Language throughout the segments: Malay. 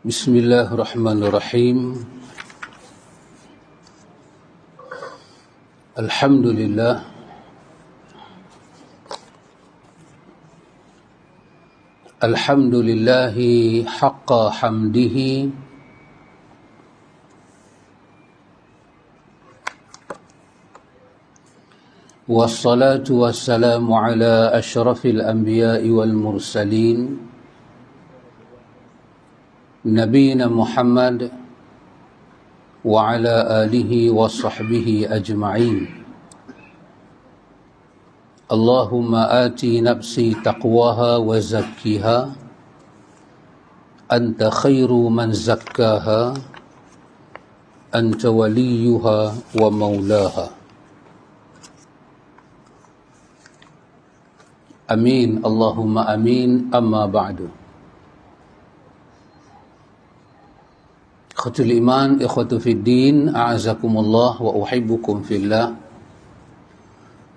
Bismillahirrahmanirrahim. Alhamdulillah. Alhamdulillahi haqqa hamdihi. Wassalatu wassalamu ala ashrafil anbiya'i wal mursalin. Nabiina Muhammad wa ala alihi wa sahbihi ajma'in. Allahumma ati nafsi taqwaha wa zakkiha anta khairu man zakkaha anta waliyuha wa maulaha. Amin, Allahumma amin, amma ba'du. Ikhwatul iman, ikhwatu fid din, a'azakumullah wa uhibbukum fillah.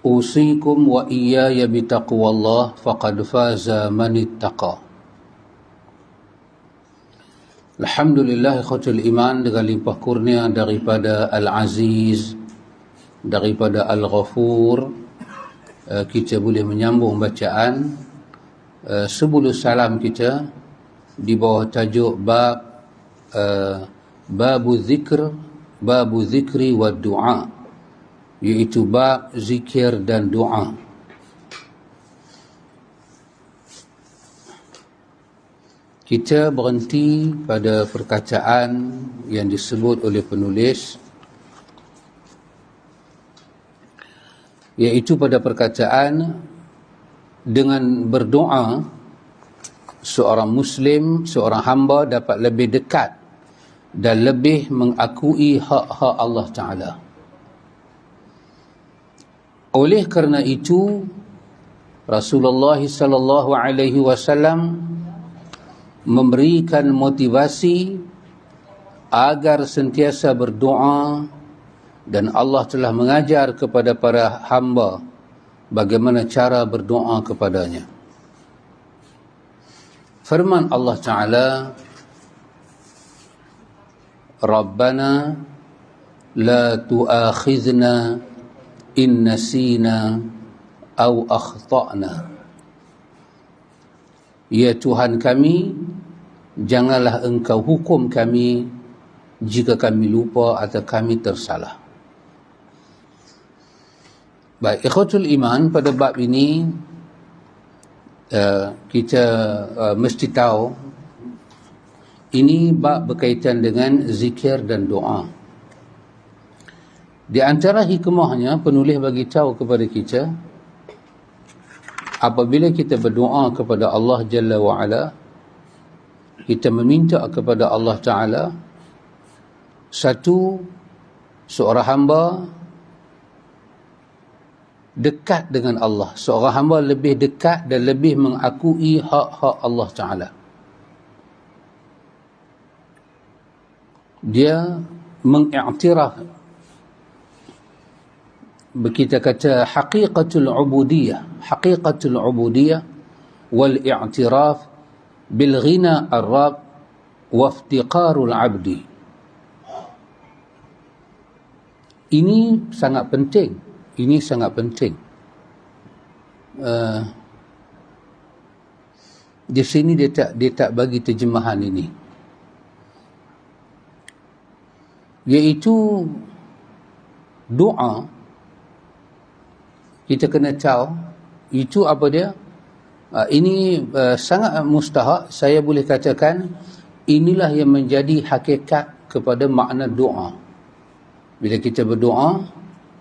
Usikum wa iyaya bitaqwallah faqad faza man ittaqa. Alhamdulillah ikhwatul iman, dengan limpah kurnia daripada Al-Aziz, daripada Al-Ghafur, kita boleh menyambung bacaan sebelum salam kita di bawah tajuk babu zikri wa du'a, iaitu bab zikir dan doa. Kita berhenti pada perkataan yang disebut oleh penulis, iaitu pada perkataan dengan berdoa seorang Muslim, seorang hamba dapat lebih dekat dan lebih mengakui hak-hak Allah Ta'ala. Oleh kerana itu, Rasulullah sallallahu alaihi wasallam memberikan motivasi agar sentiasa berdoa, dan Allah telah mengajar kepada para hamba bagaimana cara berdoa kepadanya. Firman Allah Ta'ala, Rabbana la tu'akhidna in nasina aw akhta'na. Ya Tuhan kami, janganlah engkau hukum kami jika kami lupa atau kami tersalah. Baik, ikhwatul iman, pada bab ini kita mesti tahu ini bab berkaitan dengan zikir dan doa. Di antara hikmahnya, penulis bagi tahu kepada kita, apabila kita berdoa kepada Allah Jalla wa'ala, kita meminta kepada Allah Ta'ala, satu, seorang hamba dekat dengan Allah. Seorang hamba lebih dekat dan lebih mengakui hak-hak Allah Ta'ala. Dia mengiktiraf, kita kata haqiqatul ubudiyah wal i'tiraf bil ghina ar-rabb wa iftiqarul abdi. Ini sangat penting. Di sini dia tak bagi terjemahan ini, iaitu doa. Kita kena tahu itu apa dia. Ini sangat mustahak. Saya boleh katakan inilah yang menjadi hakikat kepada makna doa. Bila kita berdoa,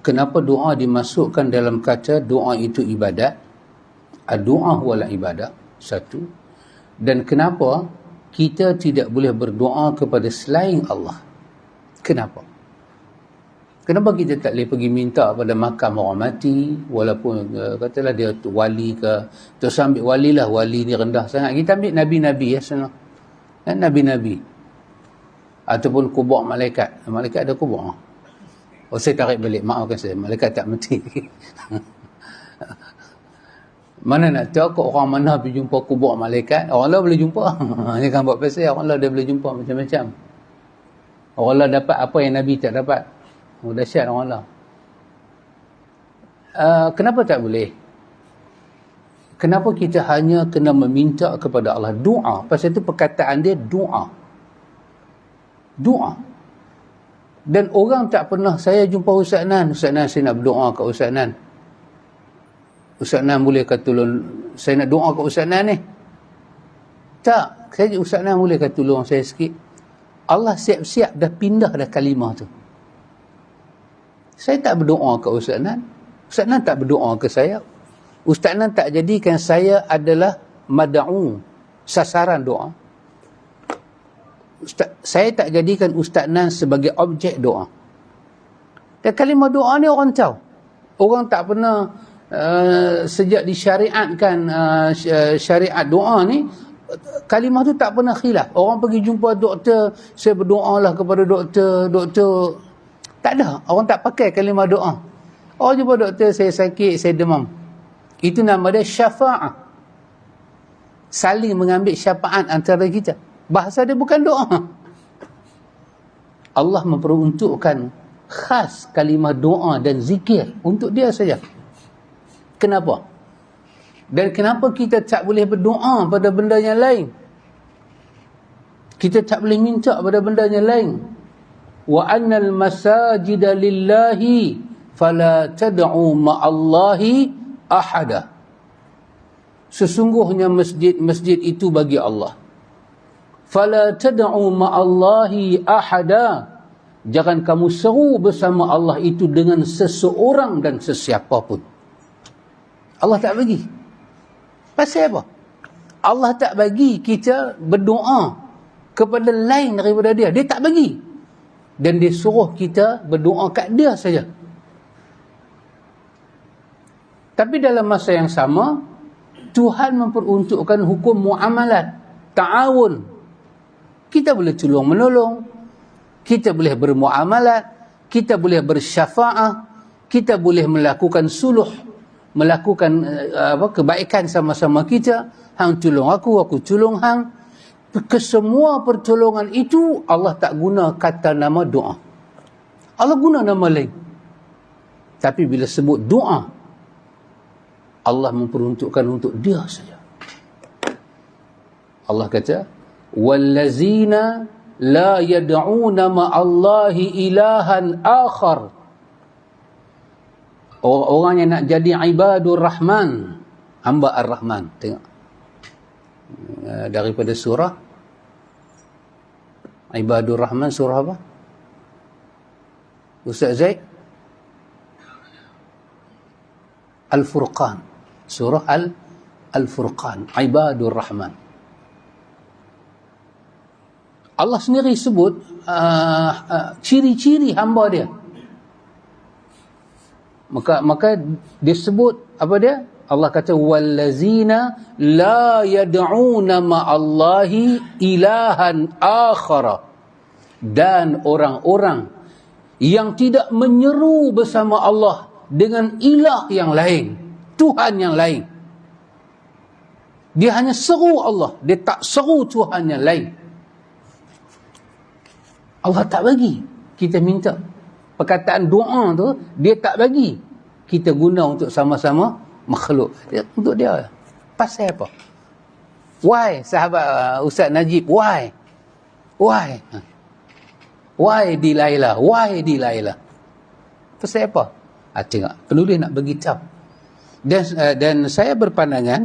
kenapa doa dimasukkan dalam kata doa itu ibadat? Doa huwalah ibadat, satu. Dan kenapa kita tidak boleh berdoa kepada selain Allah? Kenapa? Kenapa kita tak boleh pergi minta pada makam orang mati, walaupun katalah dia wali ke, terus ambil wali lah, wali ni rendah sangat. Kita ambil nabi-nabi, ya, senang. Dan nabi-nabi. Ataupun kubur malaikat. Malaikat ada kubur. Oh, saya tarik balik, maafkan saya, malaikat tak mati. Mana nak tahu kok orang mana pergi jumpa kubur malaikat? Orang lah boleh jumpa. Ini kan buat pasal orang lah dia boleh jumpa macam-macam. Orang lah dapat apa yang Nabi tak dapat. Oh, dahsyat orang lah. Kenapa tak boleh? Kenapa kita hanya kena meminta kepada Allah? Doa. Pasal itu perkataan dia doa. Doa. Dan orang tak pernah, saya jumpa Ustaz Nan saya nak berdoa kat Ustaz Nan. Ustaz Nan bolehkah tolong, saya nak doa kat Ustaz Nan ni? Tak, Ustaz Nan bolehkah tolong saya sikit? Allah siap-siap dah pindah dah kalimah tu. Saya tak berdoa kat Ustaz Nan. Ustaz Nan tak berdoa ke saya. Ustaz Nan tak jadikan saya adalah mad'u, sasaran doa. Saya tak jadikan Ustaz Nan sebagai objek doa. Dan kalimah doa ni orang tahu. Orang tak pernah sejak disyariatkan syariat doa ni, kalimah tu tak pernah khilaf. Orang pergi jumpa doktor, saya berdoalah kepada doktor. Tak ada. Orang tak pakai kalimah doa. Orang jumpa doktor, saya sakit, saya demam. Itu nama dia syafa'ah. Saling mengambil syafaat antara kita. Bahasa dia bukan doa. Allah memperuntukkan khas kalimah doa dan zikir untuk dia saja. Kenapa? Dan kenapa kita tak boleh berdoa pada benda yang lain? Kita tak boleh minta pada benda yang lain. Wa annal masajida lillahi fala tad'u ma'allahi ahada. Sesungguhnya masjid itu bagi Allah. Fala tad'u ma'allahi ahada. Jangan kamu seru bersama Allah itu dengan seseorang dan sesiapa pun. Allah tak bagi. Pasal apa? Allah tak bagi kita berdoa kepada lain daripada dia. Dia tak bagi. Dan dia suruh kita berdoa kat dia saja. Tapi dalam masa yang sama, Tuhan memperuntukkan hukum muamalat, ta'awun. Kita boleh tolong menolong, kita boleh bermuamalat, kita boleh bersyafaah, kita boleh melakukan suluh, melakukan kebaikan sama-sama kita. Hang tolong aku tolong hang. Kesemua pertolongan itu Allah tak guna kata nama doa. Allah guna nama lain. Tapi bila sebut doa, Allah memperuntukkan untuk dia saja. Allah kata, wallazina la yad'una ma'allahi ilahan akhar. Orang yang nak jadi ibadur rahman, hamba ar-rahman. Tengok. Daripada surah ibadur rahman, surah apa? Ustaz Zaid? Al-Furqan. Surah Al-Furqan, ibadur rahman. Allah sendiri sebut ciri-ciri hamba dia. Maka dia sebut apa dia? Allah kata wallazina la yad'una ma'allahi ilahan akhara. Dan orang-orang yang tidak menyeru bersama Allah dengan ilah yang lain, Tuhan yang lain. Dia hanya seru Allah, dia tak seru Tuhan yang lain. Allah tak bagi kita minta. Perkataan doa tu dia tak bagi kita guna untuk sama-sama makhluk. Untuk dia. Pasal apa? Why sahabat Ustaz Najib? Why? Why Dilaila? Why Dilaila? Pasal apa? Tengok, penulis nak bagi tahu. Dan saya berpandangan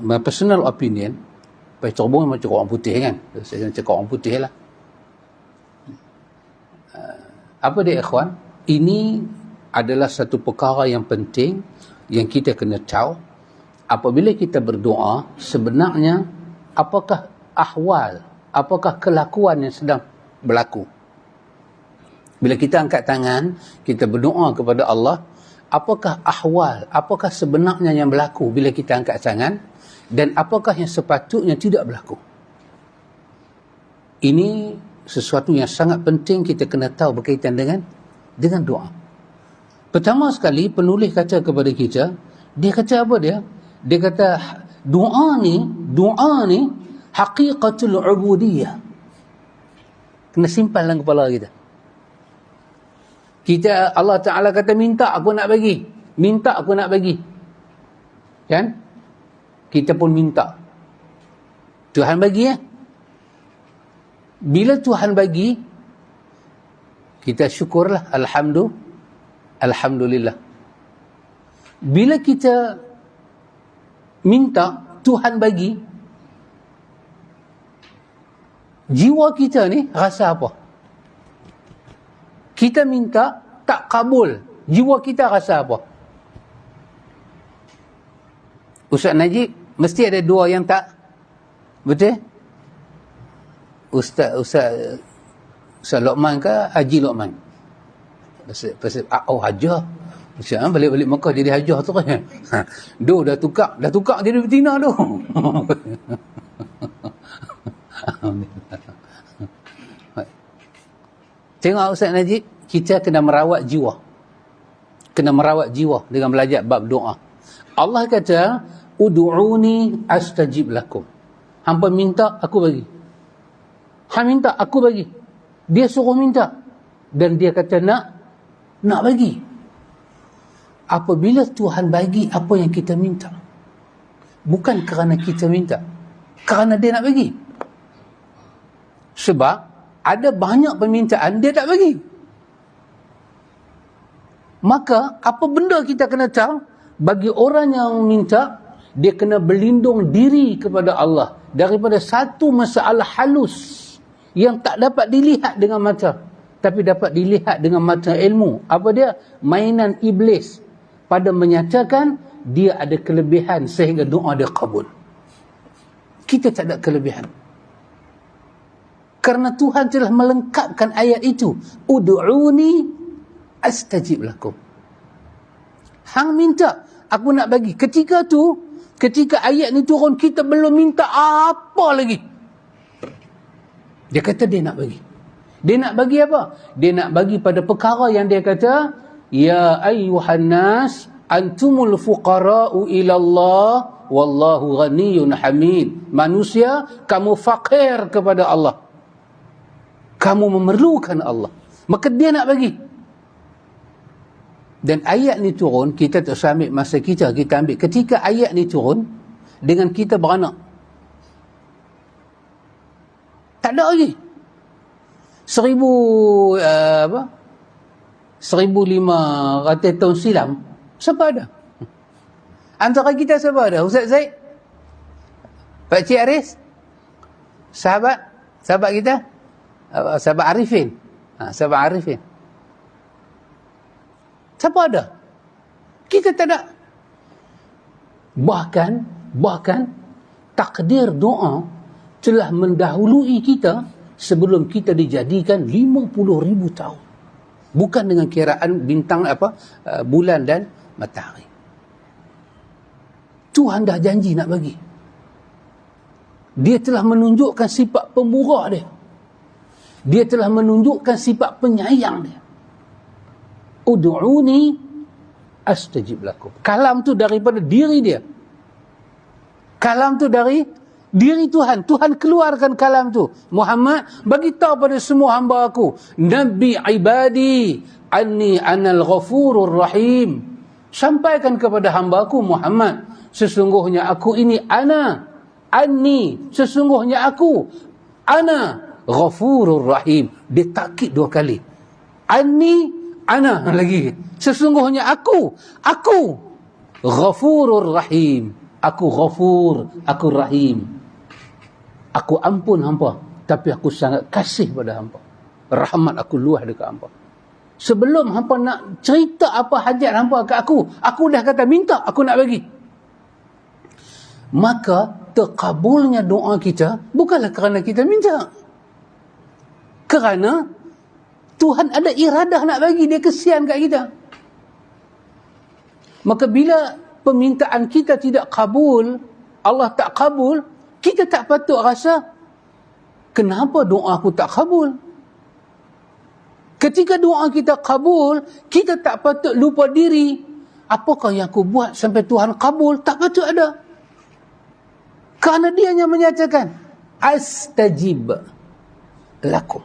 my personal opinion, Pak Corbong macam orang putih kan. Saya cakap orang putih lah. Apa dia ikhwan? Ini adalah satu perkara yang penting yang kita kena tahu. Apabila kita berdoa, sebenarnya apakah ahwal, apakah kelakuan yang sedang berlaku? Bila kita angkat tangan, kita berdoa kepada Allah, apakah ahwal, apakah sebenarnya yang berlaku bila kita angkat tangan, dan apakah yang sepatutnya tidak berlaku? Ini sesuatu yang sangat penting kita kena tahu berkaitan dengan doa. Pertama sekali penulis kata kepada kita, dia kata apa dia? Dia kata doa ni haqiqatul ubudiyah. Kena simpan dalam kepala kita. Allah Ta'ala kata minta aku nak bagi. Minta aku nak bagi. Kan? Kita pun minta. Tuhan bagi ya. Bila Tuhan bagi, kita syukurlah. Alhamdulillah. Bila kita minta, Tuhan bagi, jiwa kita ni rasa apa? Kita minta, tak kabul. Jiwa kita rasa apa? Ustaz Najib, mesti ada dua yang tak. Betul? Ustaz Luqman ke Haji Luqman? Pasal hajah. Ustaz balik-balik Mekah jadi hajah tu kan. Dah tukar jadi betina tu. Tengok Ustaz Najib, kita kena merawat jiwa. Kena merawat jiwa dengan belajar bab doa. Allah kata, ud'uni astajib lakum. Hampa minta, aku bagi. Han minta, aku bagi. Dia suruh minta. Dan dia kata nak bagi. Apabila Tuhan bagi apa yang kita minta, bukan kerana kita minta, kerana dia nak bagi. Sebab ada banyak permintaan dia tak bagi. Maka apa benda kita kena tahu? Bagi orang yang minta, dia kena berlindung diri kepada Allah daripada satu masalah halus yang tak dapat dilihat dengan mata, tapi dapat dilihat dengan mata ilmu. Apa dia? Mainan iblis pada menyatakan dia ada kelebihan sehingga doa dia kabul. Kita tak ada kelebihan. Kerana Tuhan telah melengkapkan ayat itu. Ud'uni astajib lakum. Hang minta, aku nak bagi. Ketika ayat ni turun, kita belum minta apa lagi. Dia kata dia nak bagi. Dia nak bagi apa? Dia nak bagi pada perkara yang dia kata, ya ayyuhan nas antumul fuqara'u ilallah wallahu ghaniyyun hamid. Manusia, kamu fakir kepada Allah. Kamu memerlukan Allah. Maka dia nak bagi. Dan ayat ni turun, kita tak usah ambil masa kita ambil. Ketika ayat ni turun, dengan kita beranak. Tak ada lagi. 1500 tahun silam, siapa ada? Antara kita siapa ada? Ustaz Zaid? Pak Cik Aris? Sahabat kita? Sahabat Arifin? Sahabat Arifin. Siapa ada? Kita tak ada. Bahkan takdir doa telah mendahului kita sebelum kita dijadikan 50,000 tahun. Bukan dengan kiraan bintang bulan dan matahari. Tuhan dah janji nak bagi. Dia telah menunjukkan sifat pemurah dia. Dia telah menunjukkan sifat penyayang dia. Ud'uni astajib lakum. Kalam tu daripada diri dia. Kalam tu dari diri Tuhan. Tuhan keluarkan kalam tu. Muhammad, bagi tahu pada semua hamba aku, Nabi ibadi anni anal ghafurur rahim. Sampaikan kepada hamba aku Muhammad, sesungguhnya aku ini sesungguhnya aku ghafurur rahim. Dia takkid 2 kali. Ana lagi. Sesungguhnya aku ghafurur rahim. Aku ghafur, aku rahim. Aku ampun hampa, tapi aku sangat kasih pada hampa. Rahmat aku luas dekat hampa. Sebelum hampa nak cerita apa hajat hampa ke aku dah kata minta, aku nak bagi. Maka terkabulnya doa kita bukanlah kerana kita minta. Kerana Tuhan ada iradah nak bagi, dia kesian kat kita. Maka bila permintaan kita tidak kabul, Allah tak kabul, kita tak patut rasa, kenapa doa aku tak kabul? Ketika doa kita kabul, kita tak patut lupa diri. Apakah yang aku buat sampai Tuhan kabul? Tak patut ada. Kerana dia yang menyatakan, astajib lakum.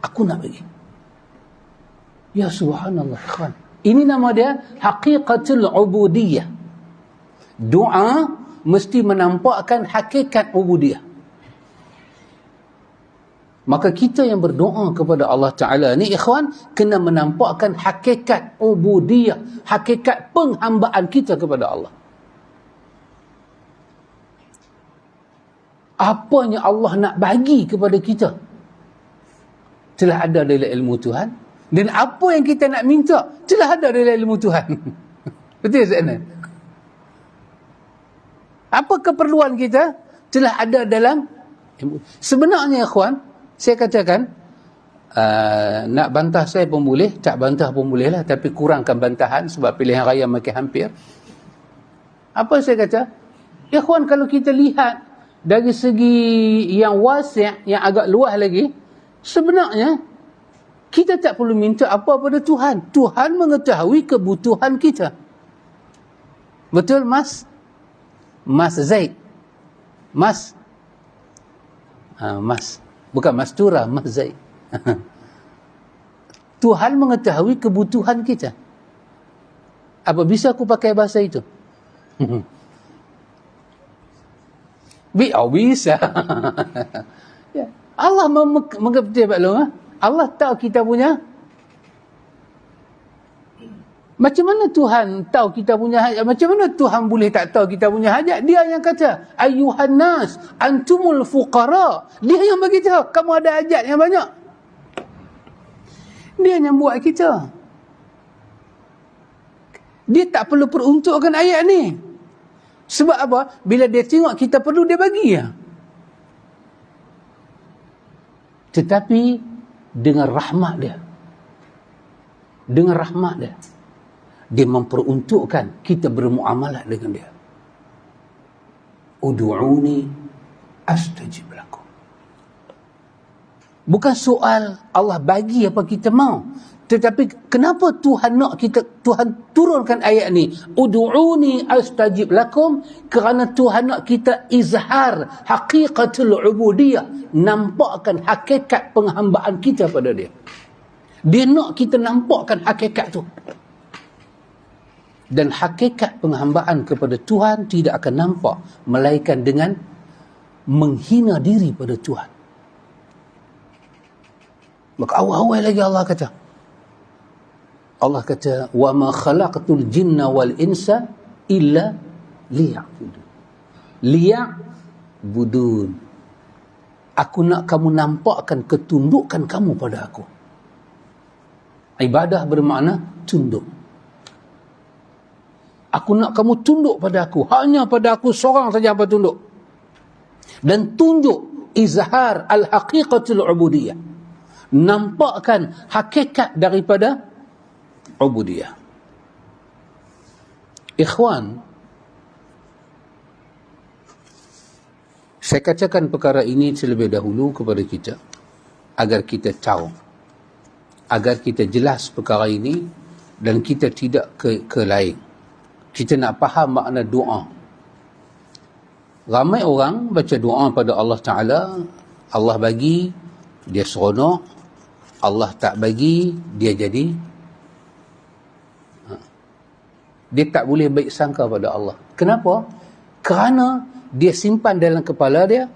Aku nak bagi. Ya subhanallah, ikhwan. Ini nama dia haqiqatul ubudiyah. Doa mesti menampakkan hakikat ubudiyah. Maka kita yang berdoa kepada Allah Ta'ala ni, ikhwan, kena menampakkan hakikat ubudiyah, hakikat penghambaan kita kepada Allah. Apa yang Allah nak bagi kepada kita telah ada dalam ilmu Tuhan, dan apa yang kita nak minta telah ada dalam ilmu Tuhan. Betul tak? Apa keperluan kita telah ada dalam ilmu. Sebenarnya, ikhwan, saya katakan, nak bantah saya pun boleh, tak bantah pun boleh lah, tapi kurangkan bantahan sebab pilihan raya makin hampir. Apa saya kata? Ikhwan, kalau kita lihat dari segi yang wasi', yang agak luas lagi, sebenarnya kita tak perlu minta apa pada Tuhan. Tuhan mengetahui kebutuhan kita. Betul, Mas? Mas Zaid. Mas. Mas. Bukan Mas Tura, Mas Zaid. Tuhan mengetahui kebutuhan kita. Apa bisa aku pakai bahasa itu? Bisa. Ya. Allah mengerti maklum. Allah tahu kita punya. Macam mana Tuhan tahu kita punya hajat? Macam mana Tuhan boleh tak tahu kita punya hajat? Dia yang kata, ayyuhan nas antumul fuqara. Dia yang bagi tahu kamu ada hajat yang banyak. Dia yang buat kita. Dia tak perlu peruntukkan ayat ni. Sebab apa? Bila dia tengok kita perlu, dia bagi ya. Tetapi dengan rahmat dia. Dengan rahmat dia. Dia memperuntukkan kita bermuamalah dengan dia. Udu'uni astajib lakum. Bukan soal Allah bagi apa kita mau. Tetapi kenapa Tuhan nak kita, Tuhan turunkan ayat ni, Udu'uni astajib lakum, kerana Tuhan nak kita izhar haqiqatul ubudiyah, nampakkan hakikat penghambaan kita pada dia. Dia nak kita nampakkan hakikat tu. Dan hakikat penghambaan kepada Tuhan tidak akan nampak melainkan dengan menghina diri pada Tuhan. Maka awal-awal lagi Allah kata, wa ma khalaqtul jinna wal insa illa liya'budun. Liya'budun. Aku nak kamu nampakkan ketundukan kamu pada aku. Ibadah bermakna tunduk. Aku nak kamu tunduk pada aku. Hanya pada aku seorang saja apa tunduk. Dan tunjuk izhar al-haqiqatul ubudiyah. Nampakkan hakikat daripada ubudiyah. Ikhwan, saya katakan perkara ini terlebih dahulu kepada kita agar kita tahu, agar kita jelas perkara ini dan kita tidak ke lain. Kita nak faham makna doa. Ramai orang baca doa pada Allah Ta'ala, Allah bagi, dia seronok. Allah tak bagi, dia jadi, dia tak boleh baik sangka pada Allah. Kenapa? Kerana dia simpan dalam kepala dia,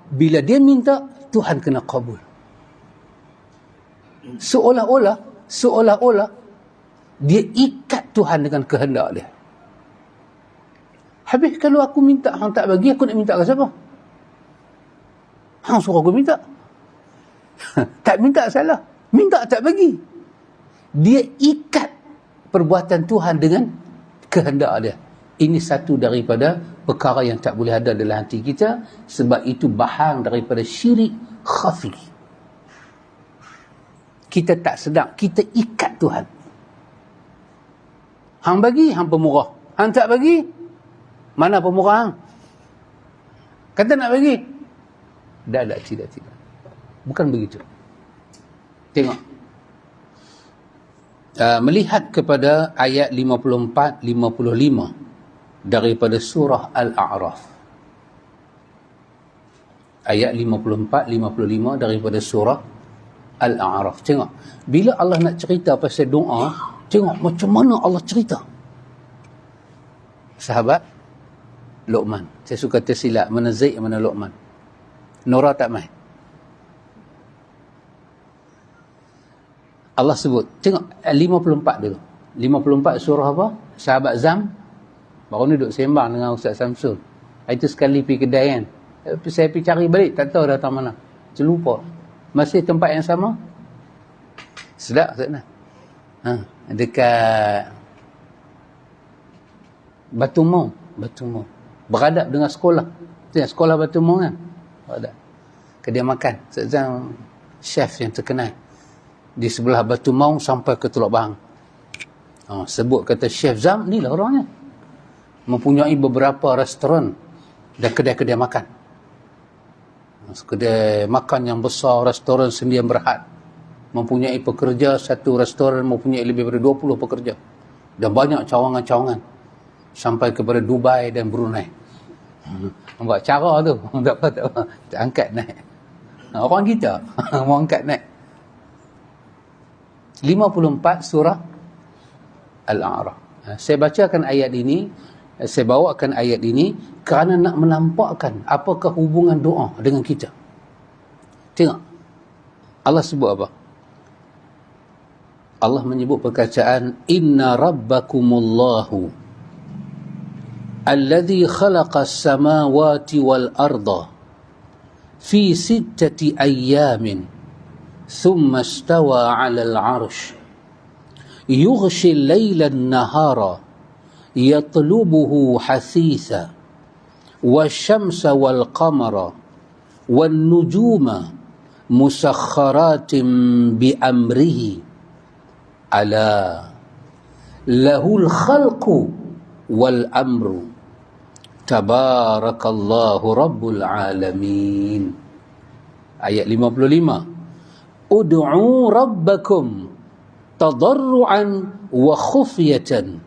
bila dia minta, Tuhan kena kabul. Seolah-olah dia ikat Tuhan dengan kehendak dia. Habis kalau aku minta, hang tak bagi, aku nak minta ke siapa? Hang suruh aku minta. Tak minta salah. Minta tak bagi. Dia ikat perbuatan Tuhan dengan kehendak dia. Ini satu daripada perkara yang tak boleh ada dalam hati kita, sebab itu bahan daripada syirik khafi. Kita tak sedar, kita ikat Tuhan. Hang bagi, hang pemurah. Hang tak bagi, mana pemurah hang? Kata nak bagi. Tidak. Bukan begitu. Tengok. Melihat kepada ayat 54-55 daripada surah Al-A'raf. Ayat 54-55 daripada surah Al-A'raf. Tengok. Bila Allah nak cerita pasal doa, tengok macam mana Allah cerita. Sahabat Luqman. Saya suka tersilap. Mana Zaid, mana Luqman. Nora tak main. Allah sebut. Tengok 54 dulu. 54 surah apa? Sahabat Zam. Baru ni duduk sembang dengan Ustaz Samsul. Itu sekali pergi kedai kan. Saya pergi cari balik. Tak tahu datang mana. Terlupa. Masih tempat yang sama? Sedap Ustaz nak. Dekat Batu Mau. Beradab dengan sekolah. Sekolah Batu Mau kan? Beradab. Kedai makan. Ustaz Zam chef yang terkenal. Di sebelah Batu Maung sampai ke Teluk Bahang. Sebut kata Chef Zam, ni lah orangnya. Mempunyai beberapa restoran dan kedai-kedai makan. Kedai makan yang besar, restoran sendirian berhad. Mempunyai pekerja, satu restoran mempunyai lebih daripada 20 pekerja. Dan banyak cawangan-cawangan. Sampai kepada Dubai dan Brunei. Nampak cara tu. Tak apa. Tak angkat naik. Orang kita. Orang angkat naik. 54 surah Al-A'raf. Saya bacakan ayat ini, saya bawakan ayat ini kerana nak menampakkan apakah hubungan doa dengan kita. Tengok. Allah sebut apa? Allah menyebut perkataan inna rabbakumullahu alladhi khalaqas samawati wal arda fi sittati ayyamin ثم استوى على العرش يغشي الليل النهار يطلبه حثيثا والشمس والقمر والنجوم مسخرات بأمره ألا له الخلق والأمر تبارك الله رب العالمين. Ayat 55. Ud'u rabbakum tadarruan wa khufyatan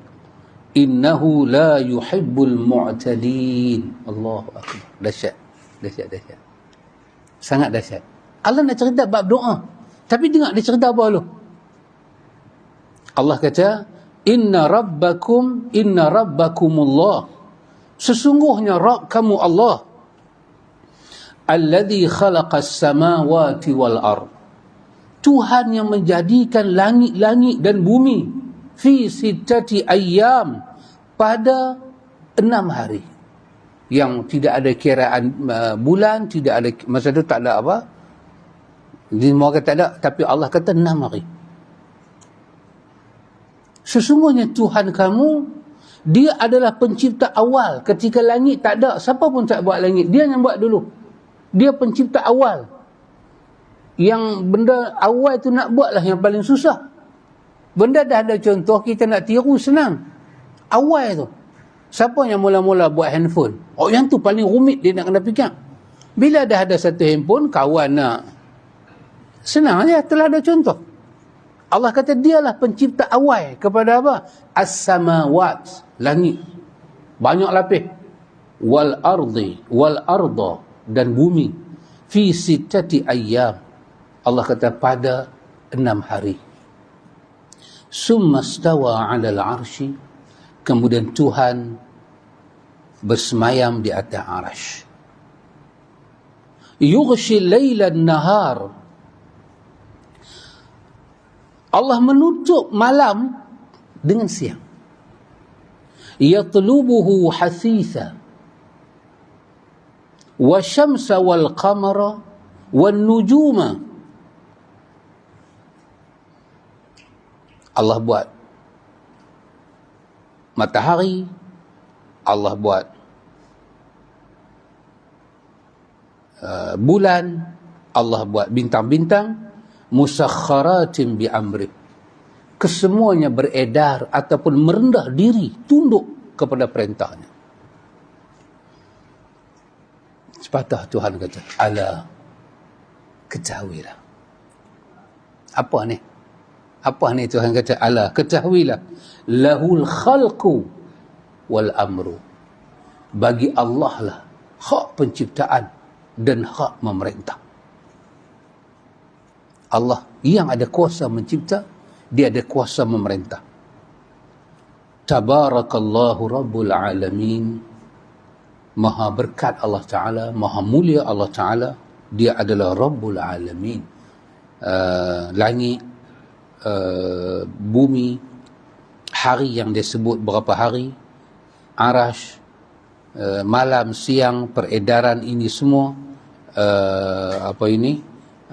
innahu la yuhibbul mu'tadin. Allahu akbar. Dahsyat. Sangat dahsyat. Allah nak cerita bab doa. Tapi dengar dia cerita apa dulu? Allah kata, inna rabbakumullah. Sesungguhnya Rabb kamu Allah. Alladhi khalaqas samawati wal ard. Tuhan yang menjadikan langit-langit dan bumi fi sittati ayyam pada 6 hari yang tidak ada kiraan bulan, tidak ada masa itu tak ada apa di muka tak ada, tapi Allah kata 6 hari. Sesungguhnya Tuhan kamu, dia adalah pencipta awal. Ketika langit tak ada, siapa pun tak buat langit, dia yang buat dulu. Dia pencipta awal. Yang benda awal tu nak buatlah yang paling susah. Benda dah ada contoh, kita nak tiru senang. Awal tu. Siapa yang mula-mula buat handphone? Yang tu paling rumit dia nak kena fikir. Bila dah ada satu handphone, kawan nak. Senang je, telah ada contoh. Allah kata dialah pencipta awal kepada apa? As-samawat, langit. Banyak lapis. Wal arda, dan bumi. Fi sittati ayyam. Allah kata pada 6 hari. Summa stawa 'alal 'arsy. Kemudian Tuhan bersemayam di atas arasy. Yughshi al-laila an-nahar. Allah menutup malam dengan siang. Yatlubuhu hasitha. Wa syamsa wal qamara wan nujuma. Allah buat matahari, Allah buat bulan, Allah buat bintang-bintang, musakharatin bi amri. Kesemuanya beredar ataupun merendah diri, tunduk kepada perintahnya. Sepatah Tuhan kata, ala, ketahuilah. Apa ni? Apa ni Tuhan kata? Ala, ketahuilah, lahul khalqu wal amru. Bagi Allah lah hak penciptaan dan hak memerintah. Allah yang ada kuasa mencipta, dia ada kuasa memerintah. Tabarakallahu rabbul alamin. Maha berkat Allah Ta'ala, maha mulia Allah Ta'ala, dia adalah rabbul alamin. Langit, bumi, hari yang disebut berapa hari, arash, malam, siang, peredaran ini semua,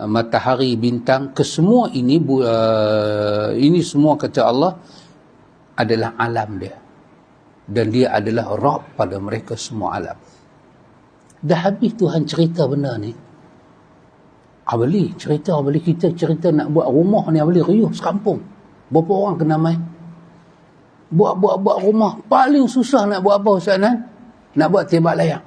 matahari, bintang, kesemua ini semua kata Allah adalah alam dia, dan dia adalah Rabb pada mereka semua alam. Dah habis Tuhan cerita benda ni, Abali kita cerita nak buat rumah ni, Abali riuh sekampung. Berapa orang kena main? Buat rumah. Paling susah nak buat apa Ustaz Nan? Nak buat tembak layak.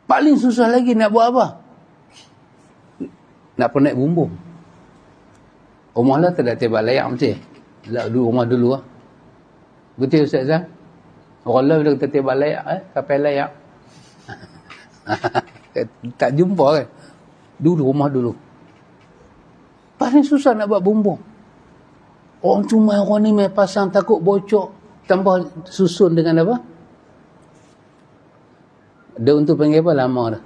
Paling susah lagi nak buat apa? Nak penaik bumbung. Rumah lah tak ada tembak layak mesti. Rumah dulu lah. Betul Ustaz Zah? Orang lah bila kita tembak layak, kapal layak. Tak jumpa kan? Rumah dulu. Paling susah nak buat bumbung. Orang cuma orang ni main pasang takut bocor, tambah susun dengan apa? Dia untuk panggil apa lama dah?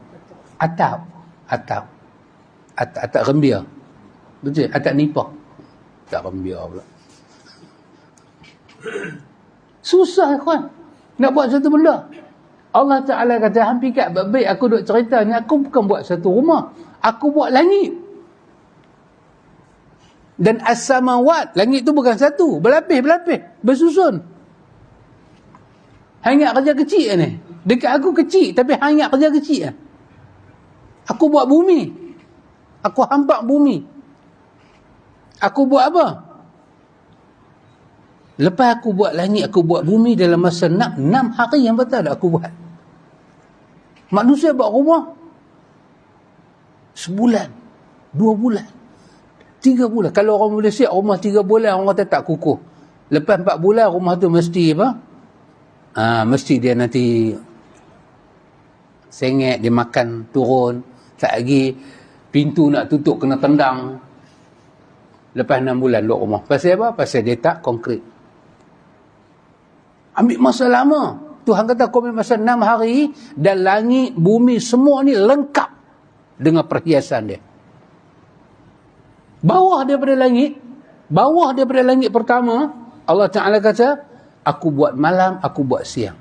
Atap rembia. Betul? Atap nipah. Tak rembia pula. Susah kawan nak buat satu benda. Allah Ta'ala kata, hampir kat baik aku duk cerita ni, aku bukan buat satu rumah, aku buat langit. Dan as-samawat, langit tu bukan satu, berlapis-berlapis, bersusun. Hanya kerja kecil ni. Dekat aku kecil, tapi hanya kerja kecil. Aku buat bumi. Aku hampak bumi. Aku buat apa? Lepas aku buat langit, aku buat bumi dalam masa 6 hari yang betul aku buat. Manusia buat rumah sebulan, 2 bulan, 3 bulan. Kalau orang boleh siap rumah 3 bulan, orang kata tak kukuh. Lepas 4 bulan rumah tu mesti apa? Mesti dia nanti sengit, dia makan turun. Tak lagi pintu nak tutup kena tendang. Lepas 6 bulan duduk rumah. Pasal apa? Pasal dia tak konkret. Ambil masa lama. Tuhan kata kau ambil masa 6 hari dan langit, bumi, semua ni lengkap dengan perhiasan dia. Bawah daripada langit pertama, Allah Ta'ala kata, aku buat malam, aku buat siang.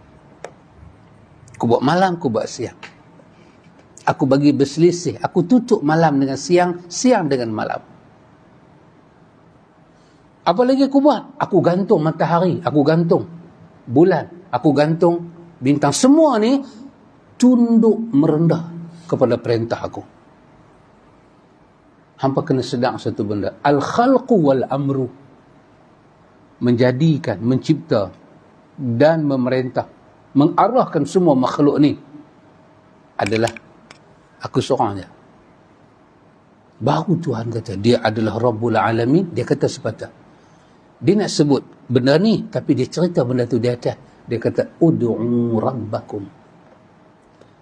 Aku buat malam, aku buat siang. Aku bagi berselisih. Aku tutup malam dengan siang, siang dengan malam. Apa lagi aku buat? Aku gantung matahari, aku gantung bulan, aku gantung bintang. Semua ni tunduk merendah kepada perintah aku. Hampa kena sedang satu benda. Al-khalqu wal amru. Menjadikan, mencipta dan memerintah, mengarahkan semua makhluk ni adalah aku seorang je. Baru Tuhan kata dia adalah Rabbul Alamin. Dia kata sepatah. Dia nak sebut benda ni, tapi dia cerita benda tu di atas. Dia kata, ud'u rabbakum.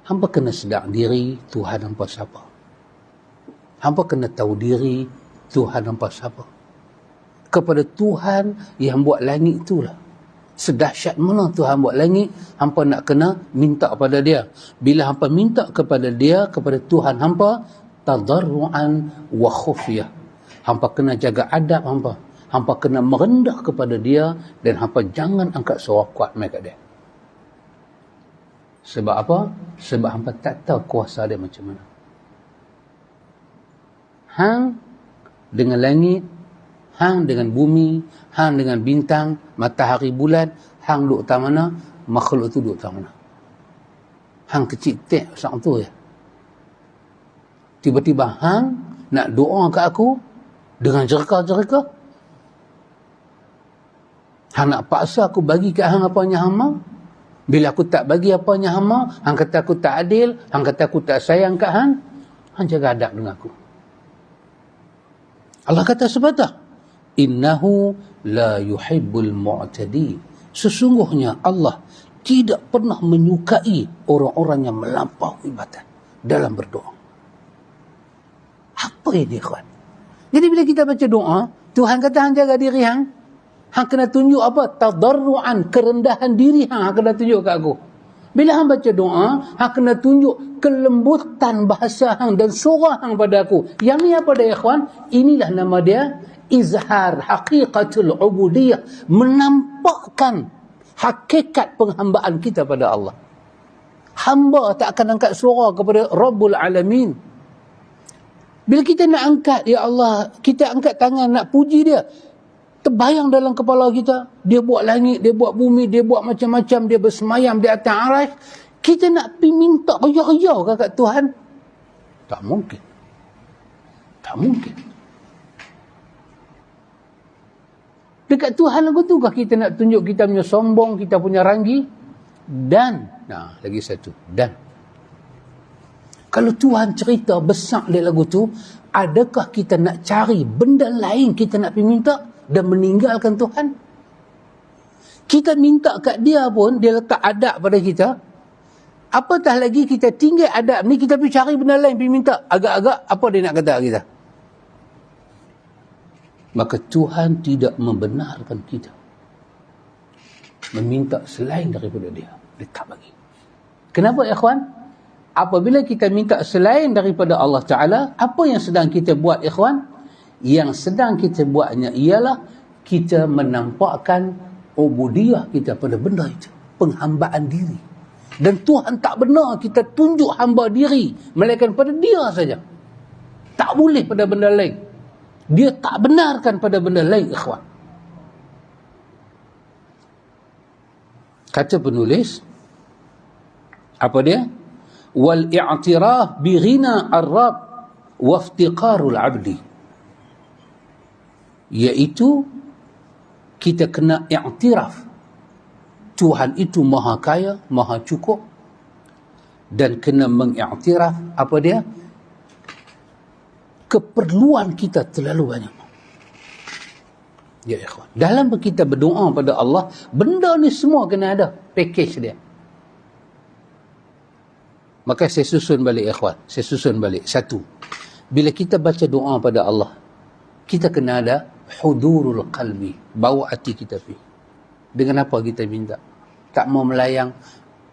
Hampa kena sedar diri Tuhan hampa siapa. Hampa kena tahu diri Tuhan hampa siapa. Kepada Tuhan yang buat langit itulah. Sedahsyat mana Tuhan buat langit, hampa nak kena minta kepada dia. Bila hampa minta kepada dia, kepada Tuhan hampa, tadarru'an wa khufiyah. Hampa kena jaga adab hampa. Hampa kena merendah kepada dia dan hampa jangan angkat suara kuat mai kat dia. Sebab apa? Sebab hampa tak tahu kuasa dia macam mana. Hang dengan langit, hang dengan bumi, hang dengan bintang, matahari, bulan, hang duduk tak mana, makhluk tu duduk tak mana. Hang kecil tek sang tu je. Tiba-tiba hang nak doa kat aku dengan jerkah-jerkah. Hang nak paksa aku bagi kat hang apanya hang mau. Bila aku tak bagi apanya hang mau, hang kata aku tak adil, hang kata aku tak sayang kat hang. hang jaga adab dengan aku. Allah kata sepatah, innahu la yuhibbul mu'tadin. Sesungguhnya Allah tidak pernah menyukai orang-orang yang melampaui batas dalam berdoa. Apa ini, ikhwan? Jadi bila kita baca doa, Tuhan kata hang jaga diri hang kena tunjuk apa? Tadarruan, kerendahan diri hang kena tunjuk kat aku. Bila hang baca doa, hang kena tunjuk kelembutan bahasa hang dan suara hang pada aku. Yang ni apa dia, ikhwan? Inilah nama dia izhar haqiqatul ubudiyah, menampakkan hakikat penghambaan kita pada Allah. Hamba tak akan angkat suara kepada Rabbul Alamin. Bila kita nak angkat, ya Allah, kita angkat tangan nak puji dia, terbayang dalam kepala kita, dia buat langit, dia buat bumi, dia buat macam-macam, dia bersemayam di atas arasy. Kita nak pergi minta riau-riau kat Tuhan? Tak mungkin. Tak mungkin. Dekat Tuhan lagu tu kah kita nak tunjuk kita punya sombong, kita punya ranggi? Dan, lagi satu, dan. Kalau Tuhan cerita besar di lagu tu, adakah kita nak cari benda lain kita nak pergi minta dan meninggalkan Tuhan? Kita minta kat dia pun, dia letak adab pada kita. Apatah lagi kita tinggal adab ni, kita pergi cari benda lain, pergi minta. Agak-agak, apa dia nak kata kita? Maka Tuhan tidak membenarkan kita meminta selain daripada dia. Dia tak bagi. Kenapa, ikhwan? Apabila kita minta selain daripada Allah Ta'ala, apa yang sedang kita buat, ikhwan? Yang sedang kita buatnya ialah kita menampakkan ubudiyah kita pada benda itu, penghambaan diri. Dan Tuhan tak benar kita tunjuk hamba diri, melainkan pada dia saja. Tak boleh pada benda lain. Dia tak benarkan pada benda lain, ikhwan. Kata penulis, apa dia? Wal i'tiraf bi ghina ar-rabb wa iftiqarul 'abdi. Iaitu kita kena i'tiraf Tuhan itu maha kaya, maha cukup, dan kena mengiktiraf apa dia? Keperluan kita terlalu banyak. Ya ikhwan, dalam kita berdoa pada Allah, benda ni semua kena ada package dia. Maka saya susun balik, ikhwan, saya susun balik. Satu, bila kita baca doa pada Allah, kita kena ada hudurul qalbi, bawa hati kita pergi. Dengan apa kita minta? Tak mau melayang.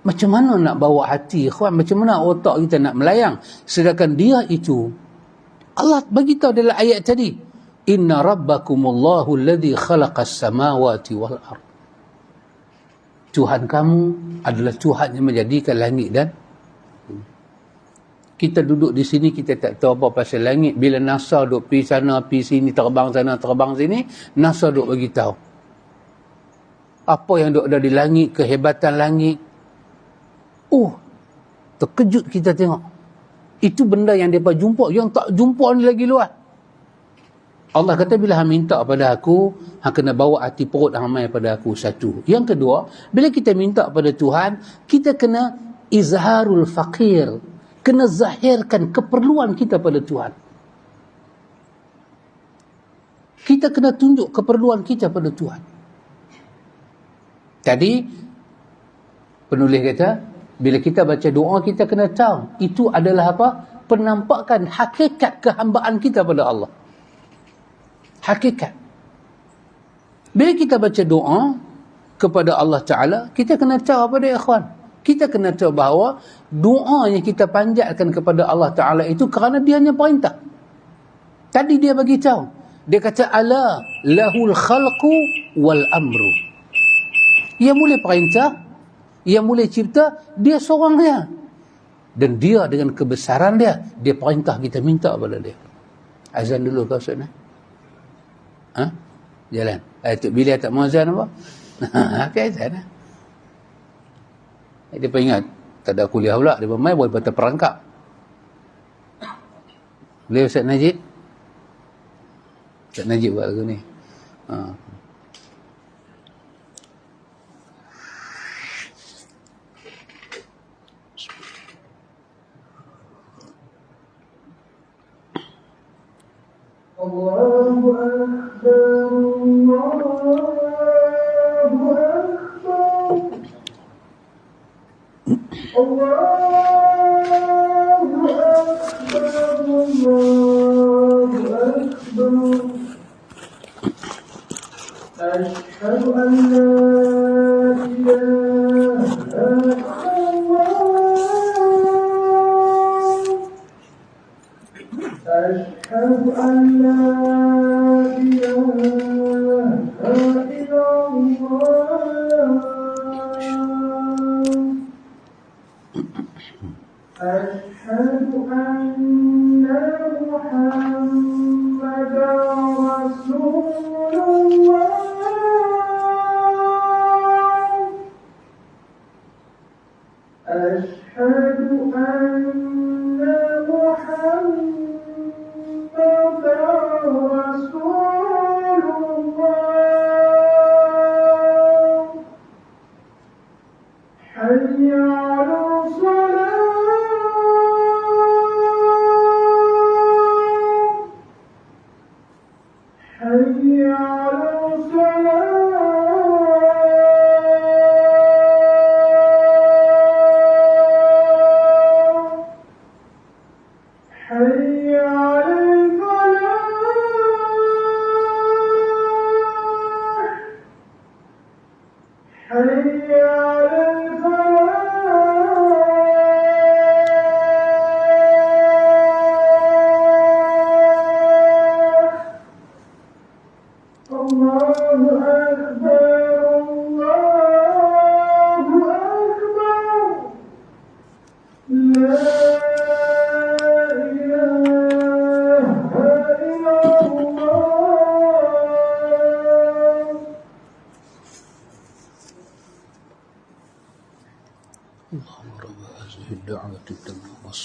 Macam mana nak bawa hati, ikhwan? Macam mana otak kita nak melayang? Sedangkan dia itu, Allah bagi tahu dalam ayat tadi, inna rabbakumullahu alladhi khalaqas samawati wal ard. Tuhan kamu adalah Tuhan yang menjadikan langit dan kita duduk di sini, kita tak tahu apa pasal langit. Bila NASA duk pergi sana, pergi sini, terbang sana, terbang sini, NASA duk bagi tahu apa yang duk ada di langit, kehebatan langit. Terkejut kita tengok. Itu benda yang mereka jumpa, yang tak jumpa ni lagi luar. Allah kata, bila hang minta pada aku, hang kena bawa hati perut hang mai pada aku. Satu. Yang kedua, bila kita minta pada Tuhan, kita kena izharul faqir, kena zahirkan keperluan kita pada Tuhan. Kita kena tunjuk keperluan kita pada Tuhan. Tadi penulis kata, bila kita baca doa, kita kena tahu itu adalah apa? Penampakan hakikat kehambaan kita pada Allah. Hakikat. Bila kita baca doa kepada Allah Ta'ala, kita kena tahu apa dia, ikhwan? Kita kena tahu bahawa doa yang kita panjatkan kepada Allah Ta'ala itu kerana dia hanya perintah. Tadi dia bagi tahu. Dia kata, ala lahul khalqu wal amru. Ia mulai perintah, ia mulai cipta, dia seorang dia. Dan dia dengan kebesaran dia, dia perintah kita minta pada dia. Azan dulu kau Ustaz. Jalan. Tok Bilal tak mau azan apa? Apa azan? Dia pun ingat, tak ada kuliah pula, dia pun main buat patah perangkap. Boleh Ustaz Najib? Ustaz Najib buat lagu ni.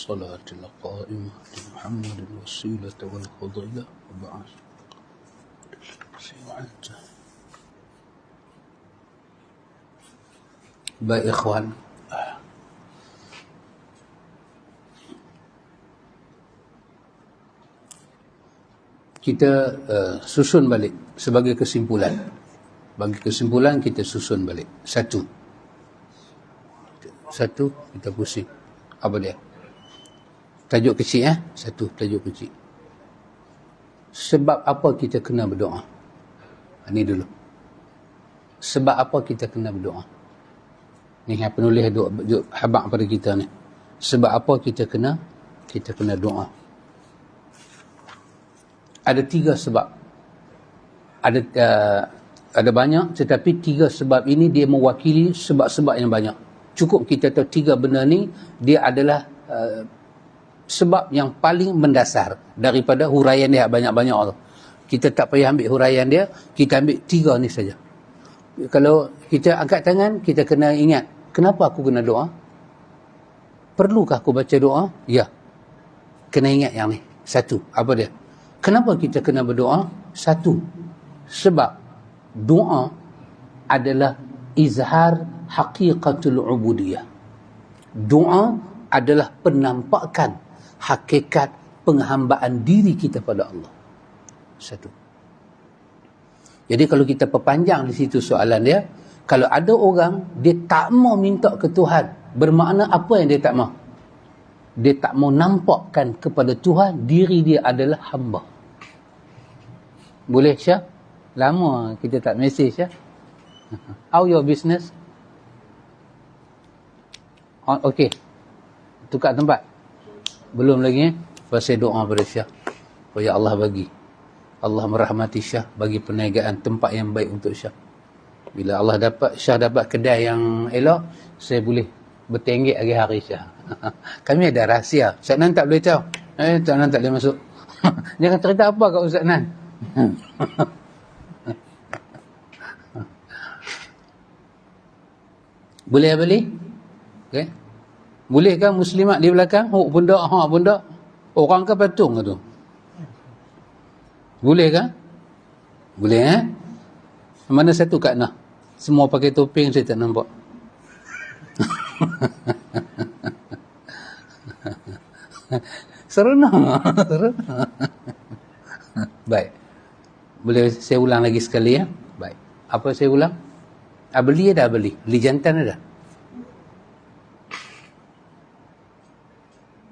والصلاة القائمة لمحمد الوسيلة والفضيلة وبعث سوعته. Baik ikhwan, kita susun balik sebagai kesimpulan. Bagi kesimpulan kita susun balik. Satu kita pusing. Apa dia? Tajuk kecil Satu tajuk kecil. Sebab apa kita kena berdoa? Ini dulu. Sebab apa kita kena berdoa? Ni yang penulis duk habaq pada kita ni. Sebab apa kita kena doa? Ada 3 sebab. Ada banyak, tetapi 3 sebab ini dia mewakili sebab-sebab yang banyak. Cukup kita tahu 3 benda ni, dia adalah sebab yang paling mendasar daripada huraian dia banyak-banyak tu. Kita tak payah ambil huraian dia, kita ambil 3 ni saja. Kalau kita angkat tangan, kita kena ingat, kenapa aku kena doa? Perlukah aku baca doa? Ya. Kena ingat yang ni. Satu, apa dia? Kenapa kita kena berdoa? Satu, sebab doa adalah izhar haqiqatul ubudiyah. Doa adalah penampakan hakikat penghambaan diri kita pada Allah. Satu. Jadi kalau kita perpanjang di situ soalan dia, kalau ada orang dia tak mau minta ke Tuhan, bermakna apa yang dia tak mau? Dia tak mau nampakkan kepada Tuhan diri dia adalah hamba. Boleh Syah? Lama kita tak mesej Syah. How your business? Okay. Tukar tempat? Belum lagi Pasal doa pada Syah, supaya Allah bagi, Allah merahmati Syah, bagi perniagaan tempat yang baik untuk Syah. Bila Allah dapat, Syah dapat kedai yang elok, saya boleh bertenggek hari-hari Syah. Kami ada rahsia. Ustaz Nan tak boleh tahu. Ustaz Nan tak boleh masuk. Jangan cerita apa kat Ustaz Nan. Boleh beli? Okay. Bolehkah muslimat di belakang? Benda, benda. Orang ke patung ke tu? Boleh kan? Boleh Mana satu Kak Nah? Semua pakai topeng, saya tak nampak. Seronok. Baik. Boleh saya ulang lagi sekali ya? Baik. Apa saya ulang? Beli ada beli. Beli jantan ada.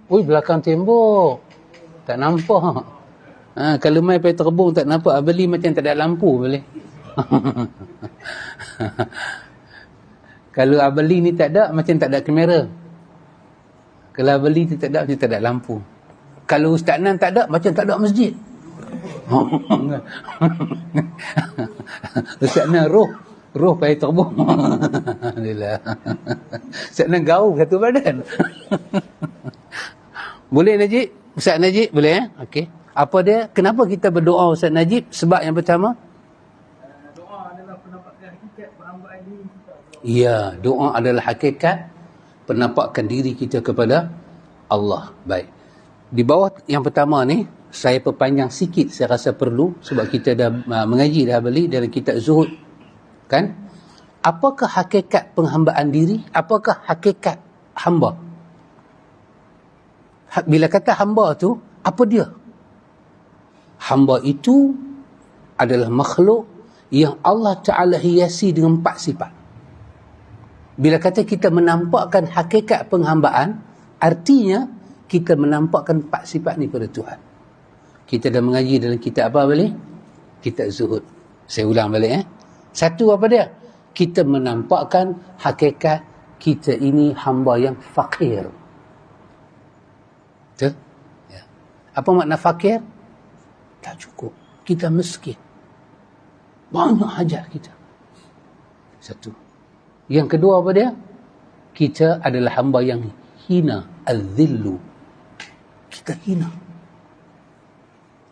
Ui, belakang tembok. Tak nampak. Kalau mai pergi terbung tak nampak. Beli macam tak ada lampu boleh. Kalau abeli ni tak ada, macam tak ada kamera. Kalau abeli ni tak ada, macam tak ada lampu. Kalau Ustaz Nan tak ada, macam tak ada masjid. Ustaz Nan roh pergi terbung. Alhamdulillah. Ustaz Nan gaul satu badan. Boleh Najib? Ustaz Najib boleh eh? Okey. Apa dia? Kenapa kita berdoa Ustaz Najib? Sebab yang pertama? Doa adalah penampakan hakikat perhambaan diri kita. Ya, doa adalah hakikat penampakan diri kita kepada Allah. Baik. Di bawah yang pertama ni, saya perpanjang sikit, saya rasa perlu sebab kita dah mengaji dah beli dalam kitab Zuhud. Kan? Apakah hakikat penghambaan diri? Apakah hakikat hamba? Bila kata hamba tu, apa dia? Hamba itu adalah makhluk yang Allah Ta'ala hiasi dengan 4 sifat. Bila kata kita menampakkan hakikat penghambaan, artinya kita menampakkan 4 sifat ni pada Tuhan. Kita dah mengaji dalam kitab apa balik? Kitab Zuhud. Saya ulang balik eh. Satu apa dia? Kita menampakkan hakikat kita ini hamba yang fakir. Betul? Ya. Apa makna fakir? Tak cukup. Kita miskin. Banyak hajat kita. Satu. Yang kedua apa dia? Kita adalah hamba yang hina. Al-dhillu. Kita hina.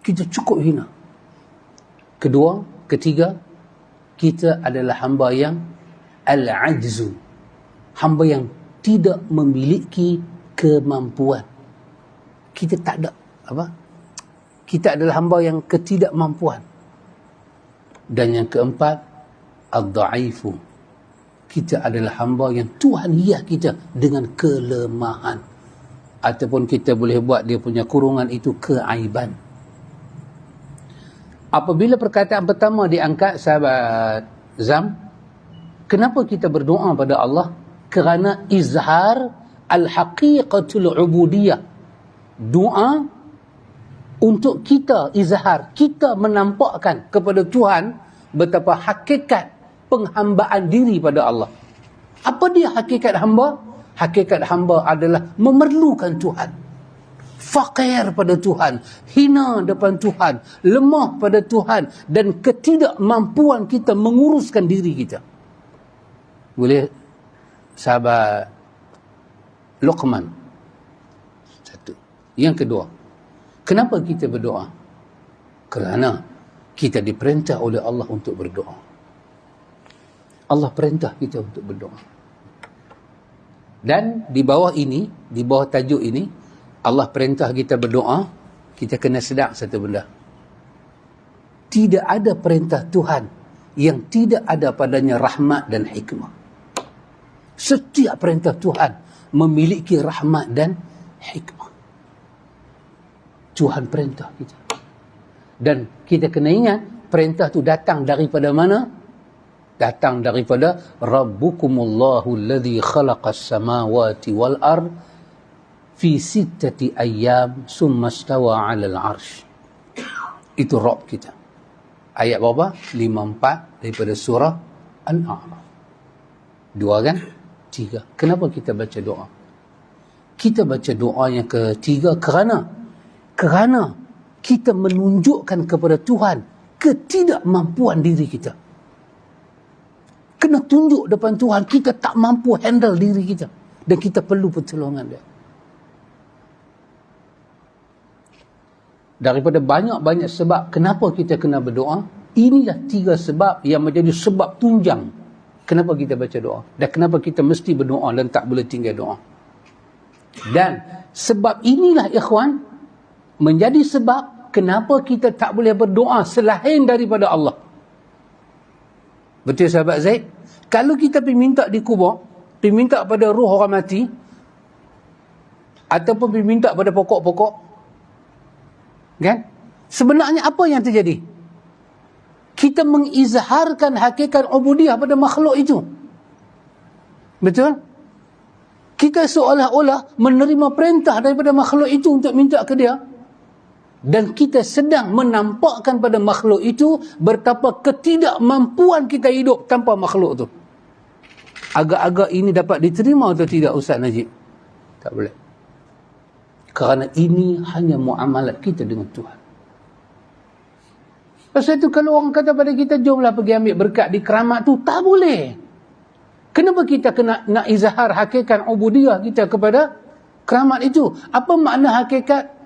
Kita cukup hina. Kedua, ketiga, kita adalah hamba yang al-ajzu. Hamba yang tidak memiliki kemampuan. Kita tak ada apa? Kita adalah hamba yang ketidakmampuan. Dan yang keempat, ad-dha'ifu. Kita adalah hamba yang Tuhan hias kita dengan kelemahan. Ataupun kita boleh buat dia punya kurungan itu keaiban. Apabila perkataan pertama diangkat, sahabat Zam, kenapa kita berdoa pada Allah? Kerana izhar al-haqiqatul ubudiyah. Doa untuk kita izhar, kita menampakkan kepada Tuhan betapa hakikat penghambaan diri pada Allah. Apa dia hakikat hamba? Hakikat hamba adalah memerlukan Tuhan. Fakir pada Tuhan, hina depan Tuhan, lemah pada Tuhan dan ketidakmampuan kita menguruskan diri kita. Boleh sahabat Luqman. Satu. Yang kedua, kenapa kita berdoa? Kerana kita diperintah oleh Allah untuk berdoa. Allah perintah kita untuk berdoa. Dan di bawah ini, di bawah tajuk ini, Allah perintah kita berdoa, kita kena sedar satu benda. Tidak ada perintah Tuhan yang tidak ada padanya rahmat dan hikmah. Setiap perintah Tuhan memiliki rahmat dan hikmah. Tuhan perintah kita. Dan kita kena ingat, perintah tu datang daripada mana? Datang daripada Rabbukumullahu alladhi khalaqas samawati wal ard fi sittati ayyam summa stawa 'alal 'arsy. Itu Rabb kita. Ayat berapa? 54 daripada surah Al-A'raf. 2 kan? 3. Kenapa kita baca doa? Kita baca doa yang ketiga kerana kita menunjukkan kepada Tuhan ketidakmampuan diri kita. Kena tunjuk depan Tuhan kita tak mampu handle diri kita dan kita perlu pertolongan dia. Daripada banyak-banyak sebab kenapa kita kena berdoa, inilah 3 sebab yang menjadi sebab tunjang kenapa kita baca doa dan kenapa kita mesti berdoa dan tak boleh tinggal doa. Dan sebab inilah ikhwan menjadi sebab kenapa kita tak boleh berdoa selain daripada Allah. Betul sahabat Zaid? Kalau kita pergi minta di kubur, pergi minta pada roh orang mati, ataupun pergi minta pada pokok-pokok, kan? Sebenarnya apa yang terjadi? Kita mengizharkan hakikat ubudiyah pada makhluk itu. Betul? Kita seolah-olah menerima perintah daripada makhluk itu untuk minta ke dia. Dan kita sedang menampakkan pada makhluk itu betapa ketidakmampuan kita hidup tanpa makhluk itu. Agak-agak ini dapat diterima atau tidak Ustaz Najib? Tak boleh. Kerana ini hanya muamalat kita dengan Tuhan. Pasal itu kalau orang kata pada kita, jomlah pergi ambil berkat di keramat tu, tak boleh. Kenapa kita kena nak izhar hakikat ubudiyah kita kepada keramat itu? Apa makna hakikat?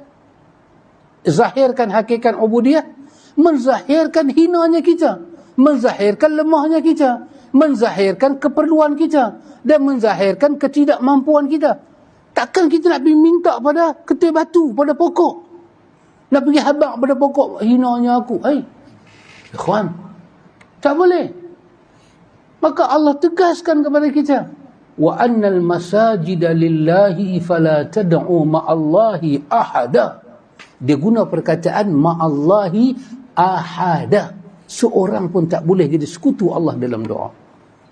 Zahirkan hakikat ubudiyah? Menzahirkan hinanya kita. Menzahirkan lemahnya kita. Menzahirkan keperluan kita. Dan menzahirkan ketidakmampuan kita. Takkan kita nak pergi minta pada ketil batu, pada pokok. Nak pergi habaq pada pokok, hinanya aku. Ikhwan, tak boleh. Maka Allah tegaskan kepada kita, wa annal masajida lillahi fala tad'u ma'allahi ahada. Dia guna perkataan ma'allahi ahada. Seorang pun tak boleh jadi sekutu Allah dalam doa.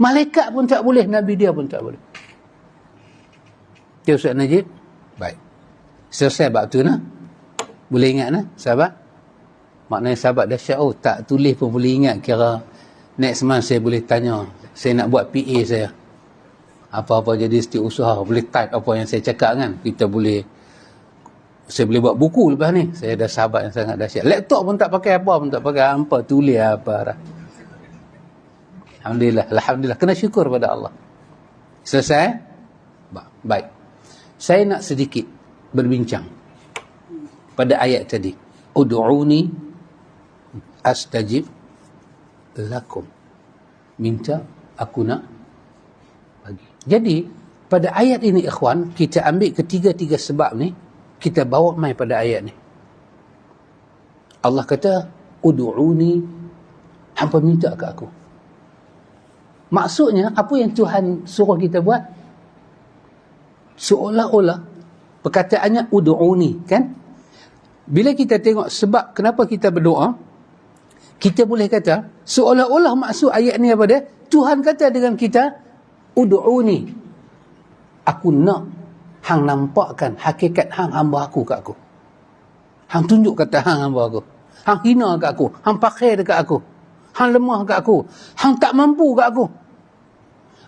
Malaikat pun tak boleh, Nabi dia pun tak boleh. Ya Ustaz Najib? Baik. Selesai bab tu nah. Boleh ingat nah, sahabat? Maknanya sahabat dahsyat, tak tulis pun boleh ingat. Kira next month saya boleh tanya. Saya nak buat PA saya. Apa-apa jadi setiausaha, boleh type apa yang saya cakap kan. Saya boleh buat buku lepas ni. Saya ada sahabat yang sangat dahsyat. Laptop pun tak pakai apa pun tak pakai. Hampa tulis apa. Alhamdulillah. Alhamdulillah. Kena syukur pada Allah. Selesai? Baik. Saya nak sedikit berbincang pada ayat tadi. Ud'uni astajib lakum. Minta, aku nak bagi. Jadi, pada ayat ini ikhwan, kita ambil ketiga-tiga sebab ni, kita bawa mai pada ayat ni. Allah kata, ud'uni, hampa minta ke aku. Maksudnya, apa yang Tuhan suruh kita buat? Seolah-olah perkataannya ud'uni, kan? Bila kita tengok sebab kenapa kita berdoa, kita boleh kata seolah-olah maksud ayat ni apa dia? Tuhan kata dengan kita, ud'uni, aku nak hang nampakkan hakikat hang hamba aku kat aku. Hang tunjuk kata hang hamba aku. Hang hina kat aku, hang pakai dekat aku, hang lemah kat aku, hang tak mampu kat aku.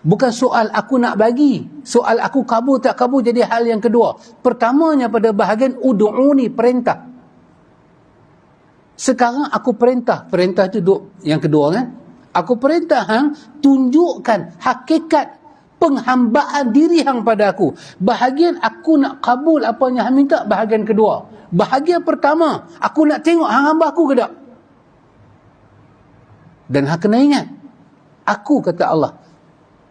Bukan soal aku nak bagi, soal aku kabur tak kabur jadi hal yang kedua. Pertamanya pada bahagian ud'uni, perintah. Sekarang aku perintah itu yang kedua kan. Aku perintah hang tunjukkan hakikat penghambaan diri hang pada aku. Bahagian aku nak kabul apa yang hang minta, bahagian kedua. Bahagian pertama, aku nak tengok hang hamba aku ke tak. Dan hang kena ingat, aku kata Allah,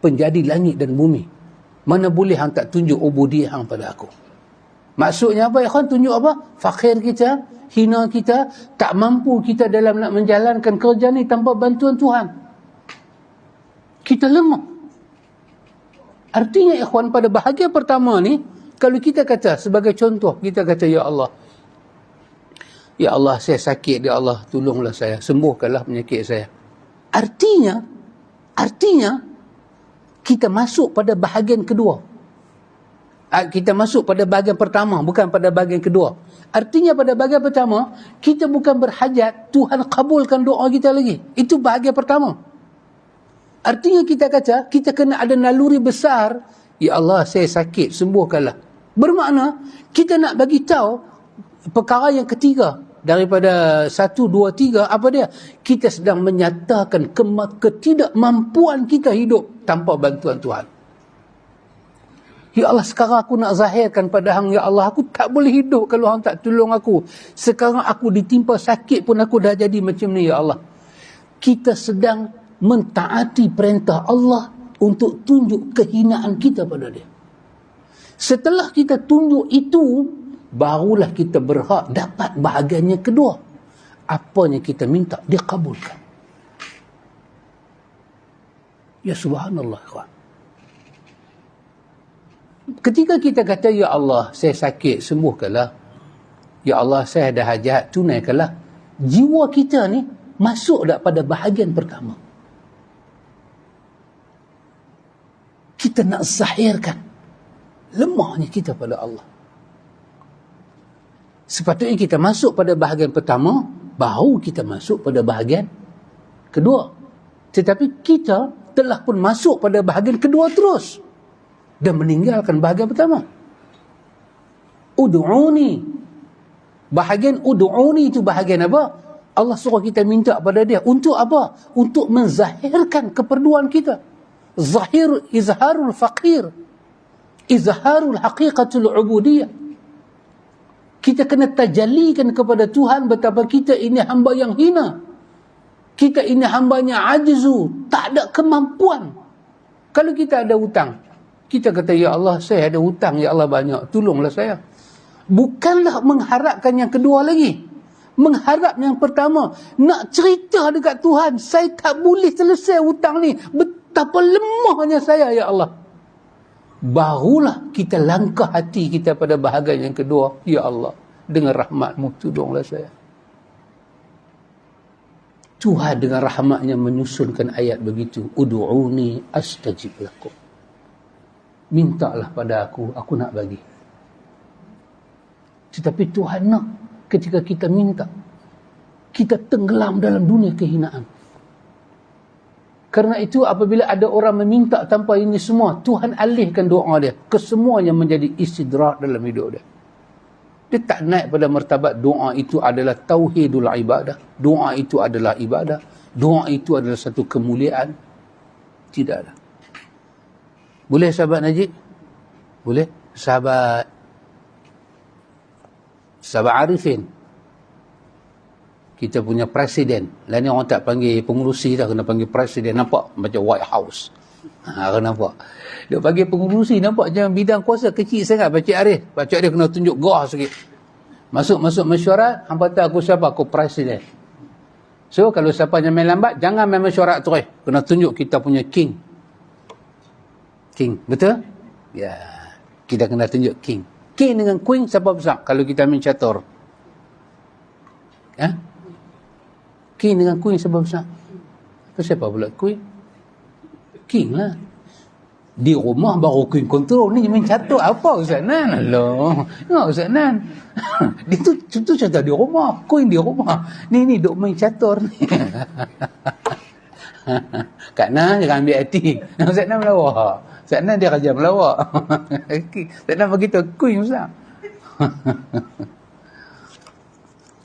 penjadi langit dan bumi. Mana boleh hang tak tunjuk ubudiyah hang pada aku. Maksudnya apa ya kan? Tunjuk apa? Fakir kita, hina kita, tak mampu kita dalam nak menjalankan kerja ni tanpa bantuan Tuhan. Kita lemah. Artinya ikhwan, pada bahagian pertama ni, kalau kita kata sebagai contoh, kita kata ya Allah saya sakit, ya Allah tolonglah saya, sembuhkanlah penyakit saya. Artinya kita masuk pada bahagian kedua. Kita masuk pada bahagian pertama, bukan pada bahagian kedua. Artinya pada bahagian pertama, kita bukan berhajat Tuhan kabulkan doa kita lagi. Itu bahagian pertama. Artinya kita kata, kita kena ada naluri besar, ya Allah saya sakit, sembuhkanlah. Bermakna, kita nak bagi tahu perkara yang ketiga. Daripada 1, 2, 3, apa dia? Kita sedang menyatakan ketidakmampuan kita hidup tanpa bantuan Tuhan. Ya Allah, sekarang aku nak zahirkan pada hang, ya Allah, aku tak boleh hidup kalau hang tak tolong aku. Sekarang aku ditimpa sakit pun aku dah jadi macam ni, ya Allah. Kita sedang mentaati perintah Allah untuk tunjuk kehinaan kita pada dia. Setelah kita tunjuk itu, barulah kita berhak dapat bahagiannya kedua. Apa yang kita minta, dia kabulkan. Ya subhanallah, kawan. Ketika kita kata, ya Allah saya sakit, sembuhkanlah. Ya Allah saya ada hajat, tunaikanlah. jiwa kita ni masuk tak pada bahagian pertama. Kita nak zahirkan lemahnya kita pada Allah. Sepatutnya kita masuk pada bahagian pertama, baru kita masuk pada bahagian kedua. Tetapi kita telah pun masuk pada bahagian kedua terus dan meninggalkan bahagian pertama. Ud'uni. Bahagian ud'uni itu bahagian apa? Allah suruh kita minta pada dia. Untuk apa? Untuk menzahirkan keperluan kita. Zahir, izharul faqir. Izharul haqiqatul ubudiyah. Kita kena tajallikan kepada Tuhan betapa kita ini hamba yang hina. Kita ini hambanya ajzu, tak ada kemampuan. Kalau kita ada hutang, kita kata, ya Allah, saya ada hutang, ya Allah banyak, tolonglah saya. Bukanlah mengharapkan yang kedua lagi. Mengharap yang pertama, nak cerita dekat Tuhan, saya tak boleh selesai hutang ni, betapa lemahnya saya, ya Allah. Barulah kita langkah hati kita pada bahagian yang kedua, ya Allah, dengan rahmat-Mu tolonglah saya. Tuhan dengan rahmatnya menyusunkan ayat begitu. Ud'uni astajib lakum. Mintalah pada aku nak bagi. Tetapi Tuhan nak ketika kita minta, kita tenggelam dalam dunia kehinaan. Karena itu apabila ada orang meminta tanpa ini semua, Tuhan alihkan doa dia. Kesemuanya menjadi istidrak dalam hidup dia. Dia tak naik pada martabat doa itu adalah tauhidul ibadah. Doa itu adalah ibadah. Doa itu adalah satu kemuliaan. Tidak ada. Boleh sahabat Najib? Boleh? Sahabat Arifin. Kita punya presiden. Lain ni orang tak panggil pengurusi dah, kena panggil presiden. Nampak? Macam White House. Nampak? Dia panggil pengurusi, nampak macam bidang kuasa kecil sangat. Pakcik Arif kena tunjuk gah sikit. Masuk mesyuarat, hampa tahu aku siapa? Aku presiden. So, kalau siapa yang main lambat, jangan main mesyuarat terus. Kena tunjuk kita punya king. King, betul? Ya. Kita kena tunjuk king. King dengan queen, siapa besar? Kalau kita main catur. Ha? King dengan queen, siapa besar? Siapa pula queen? King lah. Di rumah baru queen control ni main catur apa Ustaz Nan? Alah. Tengok Ustaz Nan. Dia tu contoh di rumah, queen di rumah. Ni duk main catur ni. Kak Nan jangan ambil hati. Ustaz Nan melawak. Ustaz Nan dia kerja melawak. Ustaz Nan begitu queen Ustaz.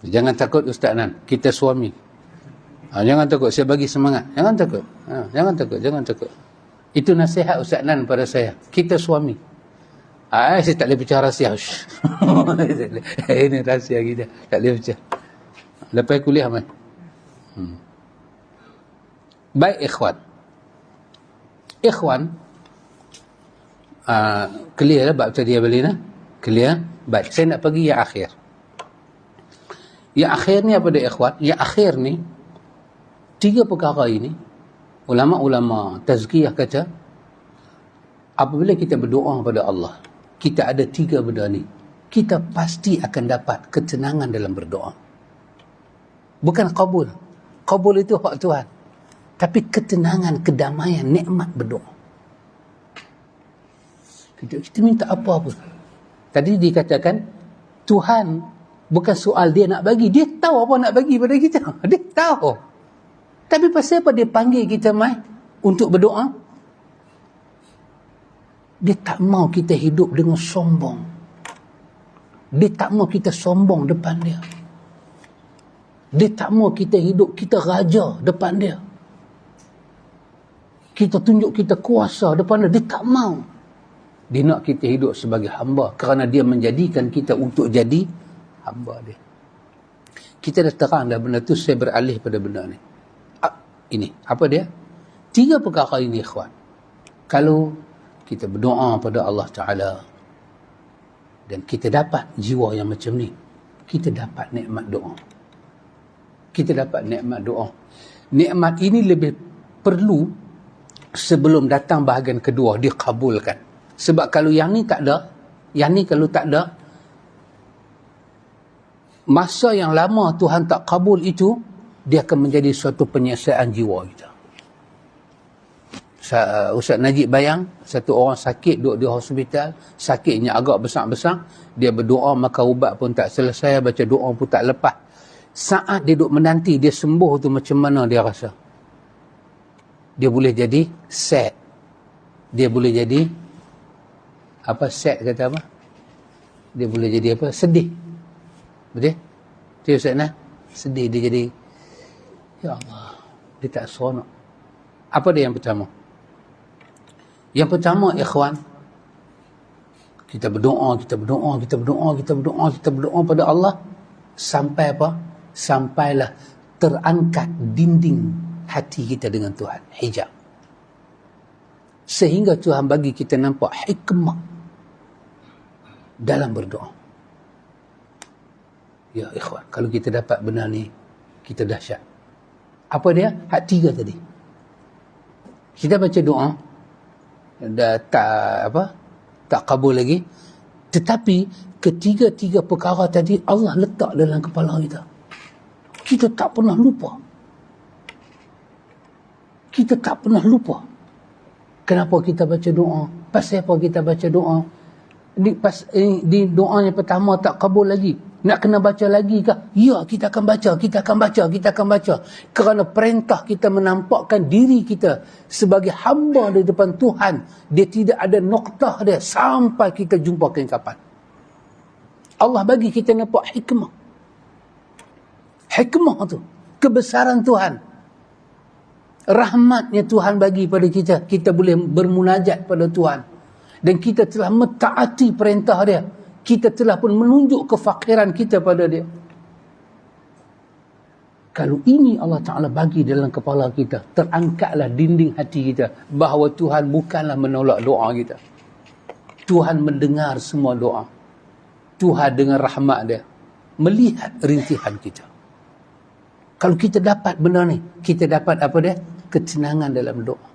Jangan takut Ustaz Nan, kita suami. Jangan takut, saya bagi semangat. Jangan takut. Jangan takut. Itu nasihat Ustaz Nan pada saya. Kita suami. Saya tak boleh pecah rahsia. Ini rahsia kita. Tak boleh pecah. Lepas kuliah mai. Baik ikhwan. Clear lah bab tadi balik nah. Clear? Baik, saya nak pergi yang akhir. Yang akhir ni apa dia ikhwan? Yang akhir ni 3 perkara ini ulama-ulama tazkiyah kata apabila kita berdoa kepada Allah, kita ada 3 benda ni, kita pasti akan dapat ketenangan dalam berdoa. Bukan qabul. Qabul itu hak Tuhan. Tapi ketenangan, kedamaian, nikmat berdoa. Kita minta apa-apa. Tadi dikatakan Tuhan bukan soal dia nak bagi, dia tahu apa nak bagi pada kita. Dia tahu. Tapi pasal apa dia panggil kita mai untuk berdoa? Dia tak mau kita hidup dengan sombong. Dia tak mau kita sombong depan dia. Dia tak mau kita hidup, kita raja depan dia. Kita tunjuk kita kuasa depan dia. Dia tak mau. Dia nak kita hidup sebagai hamba kerana dia menjadikan kita untuk jadi hamba dia. Kita dah terang dah benda tu, saya beralih pada benda ni. Ini, apa dia? 3 perkara ini ikhwan. Kalau kita berdoa pada Allah Ta'ala dan kita dapat jiwa yang macam ni, kita dapat nikmat doa. Kita dapat nikmat doa. Nikmat ini lebih perlu sebelum datang bahagian kedua, dikabulkan. Sebab kalau yang ni tak ada, yang ni kalau tak ada, masa yang lama Tuhan tak kabul itu, dia akan menjadi suatu penyiasaan jiwa kita. Ustaz Najib bayang, satu orang sakit duduk di hospital, sakitnya agak besar-besar, dia berdoa makan ubat pun tak selesai, baca doa pun tak lepas. Saat dia duduk menanti dia sembuh tu, macam mana dia rasa? Dia boleh jadi sad. Dia boleh jadi apa, sad kata apa? Dia boleh jadi apa? Sedih. Betul? Betul Ustaz nah? Sedih, dia jadi, ya Allah, dia tak seronok. Apa dia yang pertama? Yang pertama, ikhwan, kita berdoa pada Allah sampai apa? Sampailah terangkat dinding hati kita dengan Tuhan, hijab. Sehingga Tuhan bagi kita nampak hikmah dalam berdoa. Ya ikhwan, kalau kita dapat benar ni, kita dahsyat. Apa dia? Hak tiga tadi. Kita baca doa, dah tak kabul lagi, tetapi ketiga-tiga perkara tadi Allah letak dalam kepala kita. Kita tak pernah lupa. Kita tak pernah lupa. Kenapa kita baca doa? Pasal apa kita baca doa? Di doa yang pertama tak kabul lagi, nak kena baca lagi kah? Ya, kita akan baca. Kerana perintah kita menampakkan diri kita sebagai hamba di depan Tuhan. Dia tidak ada noktah dia sampai kita jumpa keingkapan. Allah bagi kita nampak hikmah. Hikmah tu, kebesaran Tuhan. Rahmatnya Tuhan bagi pada kita. Kita boleh bermunajat pada Tuhan. Dan kita telah mentaati perintah dia. Kita telah pun menunjuk kefakiran kita pada dia. Kalau ini Allah Ta'ala bagi dalam kepala kita, terangkatlah dinding hati kita bahawa Tuhan bukanlah menolak doa kita. Tuhan mendengar semua doa. Tuhan dengan rahmat dia melihat rintihan kita. Kalau kita dapat benda ni, kita dapat apa dia? Ketenangan dalam doa.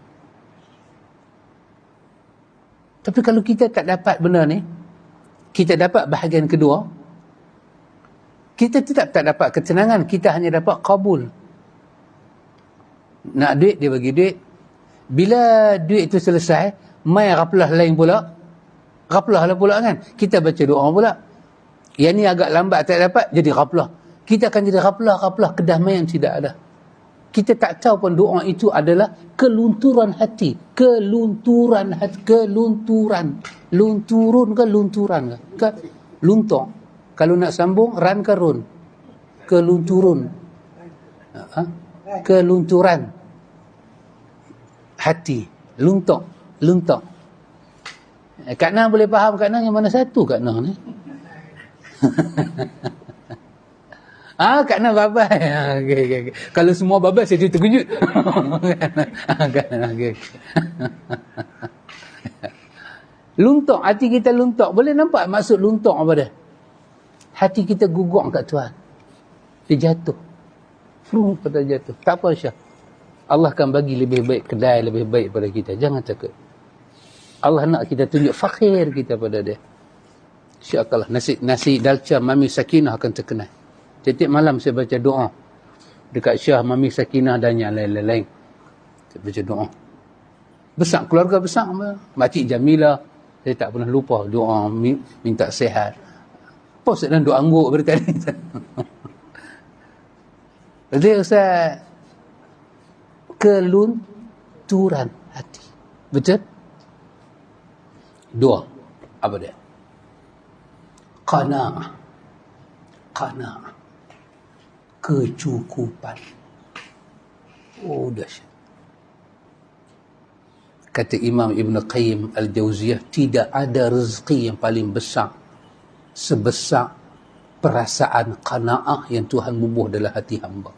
Tapi kalau kita tak dapat benda ni, kita dapat bahagian kedua, kita tetap tak dapat ketenangan, kita hanya dapat kabul. Nak duit, dia bagi duit. Bila duit itu selesai, mai raplah lain pula. Raplah lah pula kan. Kita baca doa pula. Yang ni agak lambat tak dapat, jadi raplah. Kita akan jadi raplah, kedamaian tidak ada. Kita tak tahu pun doa itu adalah kelunturan hati. Kelunturan hati. Lunturun ke lunturan ke? Luntur. Kalau nak sambung, ran ke run? Kelunturun. Kelunturan hati. Luntur. Kak Nah boleh faham Kak Nah yang mana satu Kak Nah ni? Kak Nah babai. Okay. Kalau semua babai saya terkejut. Okay. Luntok, hati kita luntok. Boleh nampak maksud luntok apa dia? Hati kita gugur kat Tuhan. Dia jatuh. Pada jatuh. Tak apa Syah. Allah akan bagi lebih baik kedai, lebih baik pada kita. Jangan takut. Allah nak kita tunjuk fakir kita pada dia. InsyaAllah nasi dalca Mami Sakinah akan terkenal. Setiap malam saya baca doa dekat Syah, Mami Sakinah dan yang lain-lain. Saya baca doa. Besar, keluarga besar. Makcik Jamilah, saya tak pernah lupa doa minta sihat. Apa sedang doa angguk pada tadi. Jadi Ustaz, kelunturan hati. Betul? Dua. Apa dia? Qana'ah. Kecukupan. Oh, dahsyat. Kata Imam Ibn Qayyim Al-Jauziyah, tidak ada rezeki yang paling besar sebesar perasaan qana'ah yang Tuhan bubuh dalam hati hamba.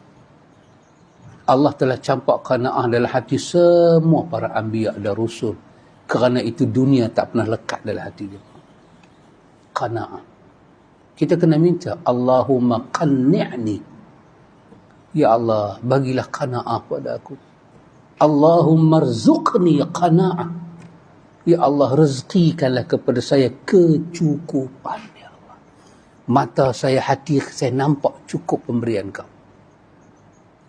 Allah telah campak qana'ah dalam hati semua para anbiya dan rusul. Kerana itu dunia tak pernah lekat dalam hati dia. Qana'ah. Kita kena minta, Allahumma qanni'ni. Ya Allah, bagilah qana'ah pada aku. Allahumma rzuqni qana'ah. Ya Allah, rezekikanlah kepada saya kecukupan. Ya Allah. mata saya, hati saya nampak cukup pemberian kau.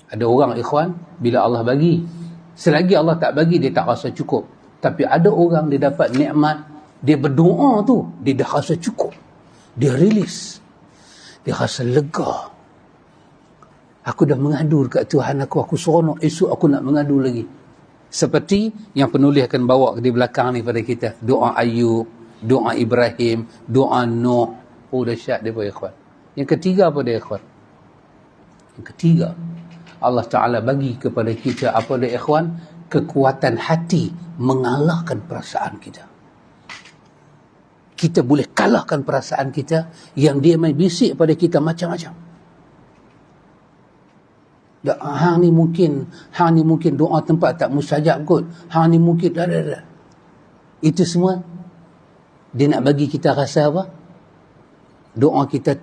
Ada orang ikhwan, bila Allah bagi, selagi Allah tak bagi, dia tak rasa cukup. Tapi ada orang dia dapat nikmat, dia berdoa tu, dia dah rasa cukup. Dia rilis. Dia rasa lega. Aku dah mengadu dekat Tuhan aku seronok, esok aku nak mengadu lagi. Seperti yang penulis akan bawa di belakang ni pada kita. Doa Ayub, doa Ibrahim, doa Nuh. Oh, dahsyat dia ya ikhwan. Yang ketiga apa dia ikhwan? Yang ketiga, Allah Ta'ala bagi kepada kita apa dia ikhwan? Kekuatan hati mengalahkan perasaan kita. Kita boleh kalahkan perasaan kita yang dia main bisik pada kita macam-macam. Hang ni mungkin doa tempat tak mustajab kot. Hang ni mungkin dah. Itu semua dia nak bagi kita rasa apa? Doa kita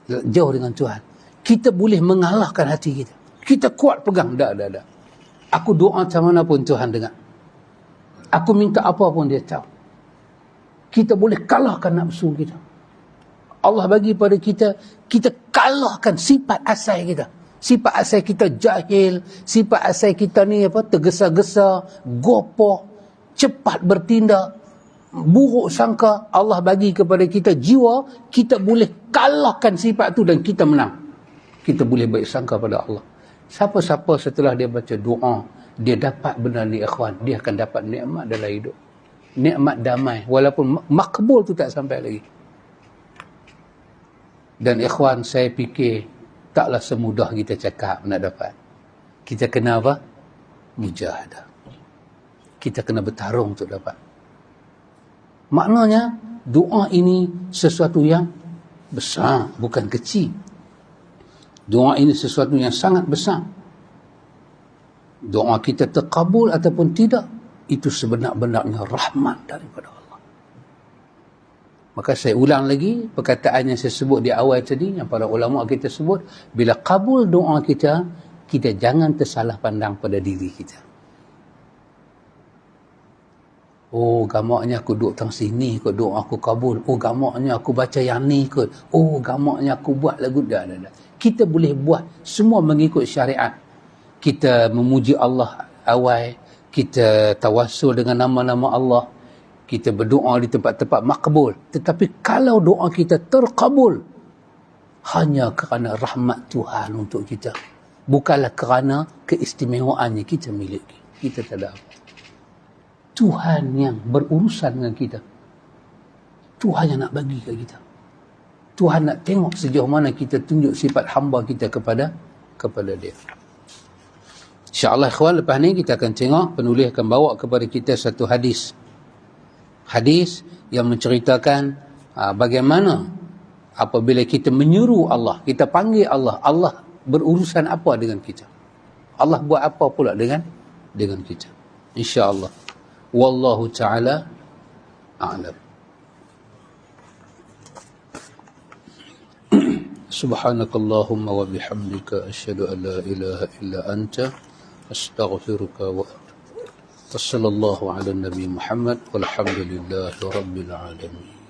jauh dengan Tuhan. Kita boleh mengalahkan hati kita. Kita kuat pegang. Dah. Aku doa macam mana pun Tuhan dengar. Aku minta apa pun dia tahu. Kita boleh kalahkan nafsu kita. Allah bagi pada kita, kita kalahkan sifat asal kita. Sifat asal kita jahil, sifat asal kita ni tergesa-gesa, gopoh, cepat bertindak, buruk sangka. Allah bagi kepada kita jiwa, kita boleh kalahkan sifat tu dan kita menang. Kita boleh baik sangka pada Allah. Siapa-siapa setelah dia baca doa, dia dapat benda ni ikhwan, dia akan dapat nikmat dalam hidup. Nikmat damai, walaupun makbul tu tak sampai lagi. Dan ikhwan, saya fikir taklah semudah kita cakap nak dapat. Kita kena apa? Mujahadah. Kita kena bertarung untuk dapat. Maknanya, doa ini sesuatu yang besar, bukan kecil. Doa ini sesuatu yang sangat besar. Doa kita terkabul ataupun tidak, itu sebenar-benarnya rahmat daripada Allah. Maka saya ulang lagi perkataan yang saya sebut di awal tadi, yang para ulama kita sebut, bila kabul doa kita, kita jangan tersalah pandang pada diri kita. Oh, gamaknya aku duduk tang sini kot, doa aku kabul. Oh, gamaknya aku baca yang ni kot. Oh, gamaknya aku buat lagu. Dah. Kita boleh buat semua mengikut syariat. Kita memuji Allah awal, kita tawassul dengan nama-nama Allah, kita berdoa di tempat-tempat makbul. Tetapi kalau doa kita terkabul hanya kerana rahmat Tuhan untuk kita, bukanlah kerana keistimewaannya kita miliki. Kita tak ada apa. Tuhan yang berurusan dengan kita. Tuhan yang nak bagi ke kita. Tuhan nak tengok sejauh mana kita tunjuk sifat hamba kita kepada dia. InsyaAllah ikhwan, lepas ni kita akan tengok, penulis akan bawa kepada kita satu hadis. Hadis yang menceritakan bagaimana apabila kita menyuruh Allah, kita panggil Allah, Allah berurusan apa dengan kita. Allah buat apa pula dengan kita. InsyaAllah. Wallahu ta'ala a'lam. Subhanakallahumma wa bihamdika asyhadu an la ilaha illa anta astaghfiruka wa atubu. Wassallallahu ala nabi Muhammad walhamdulillahi rabbil alamin.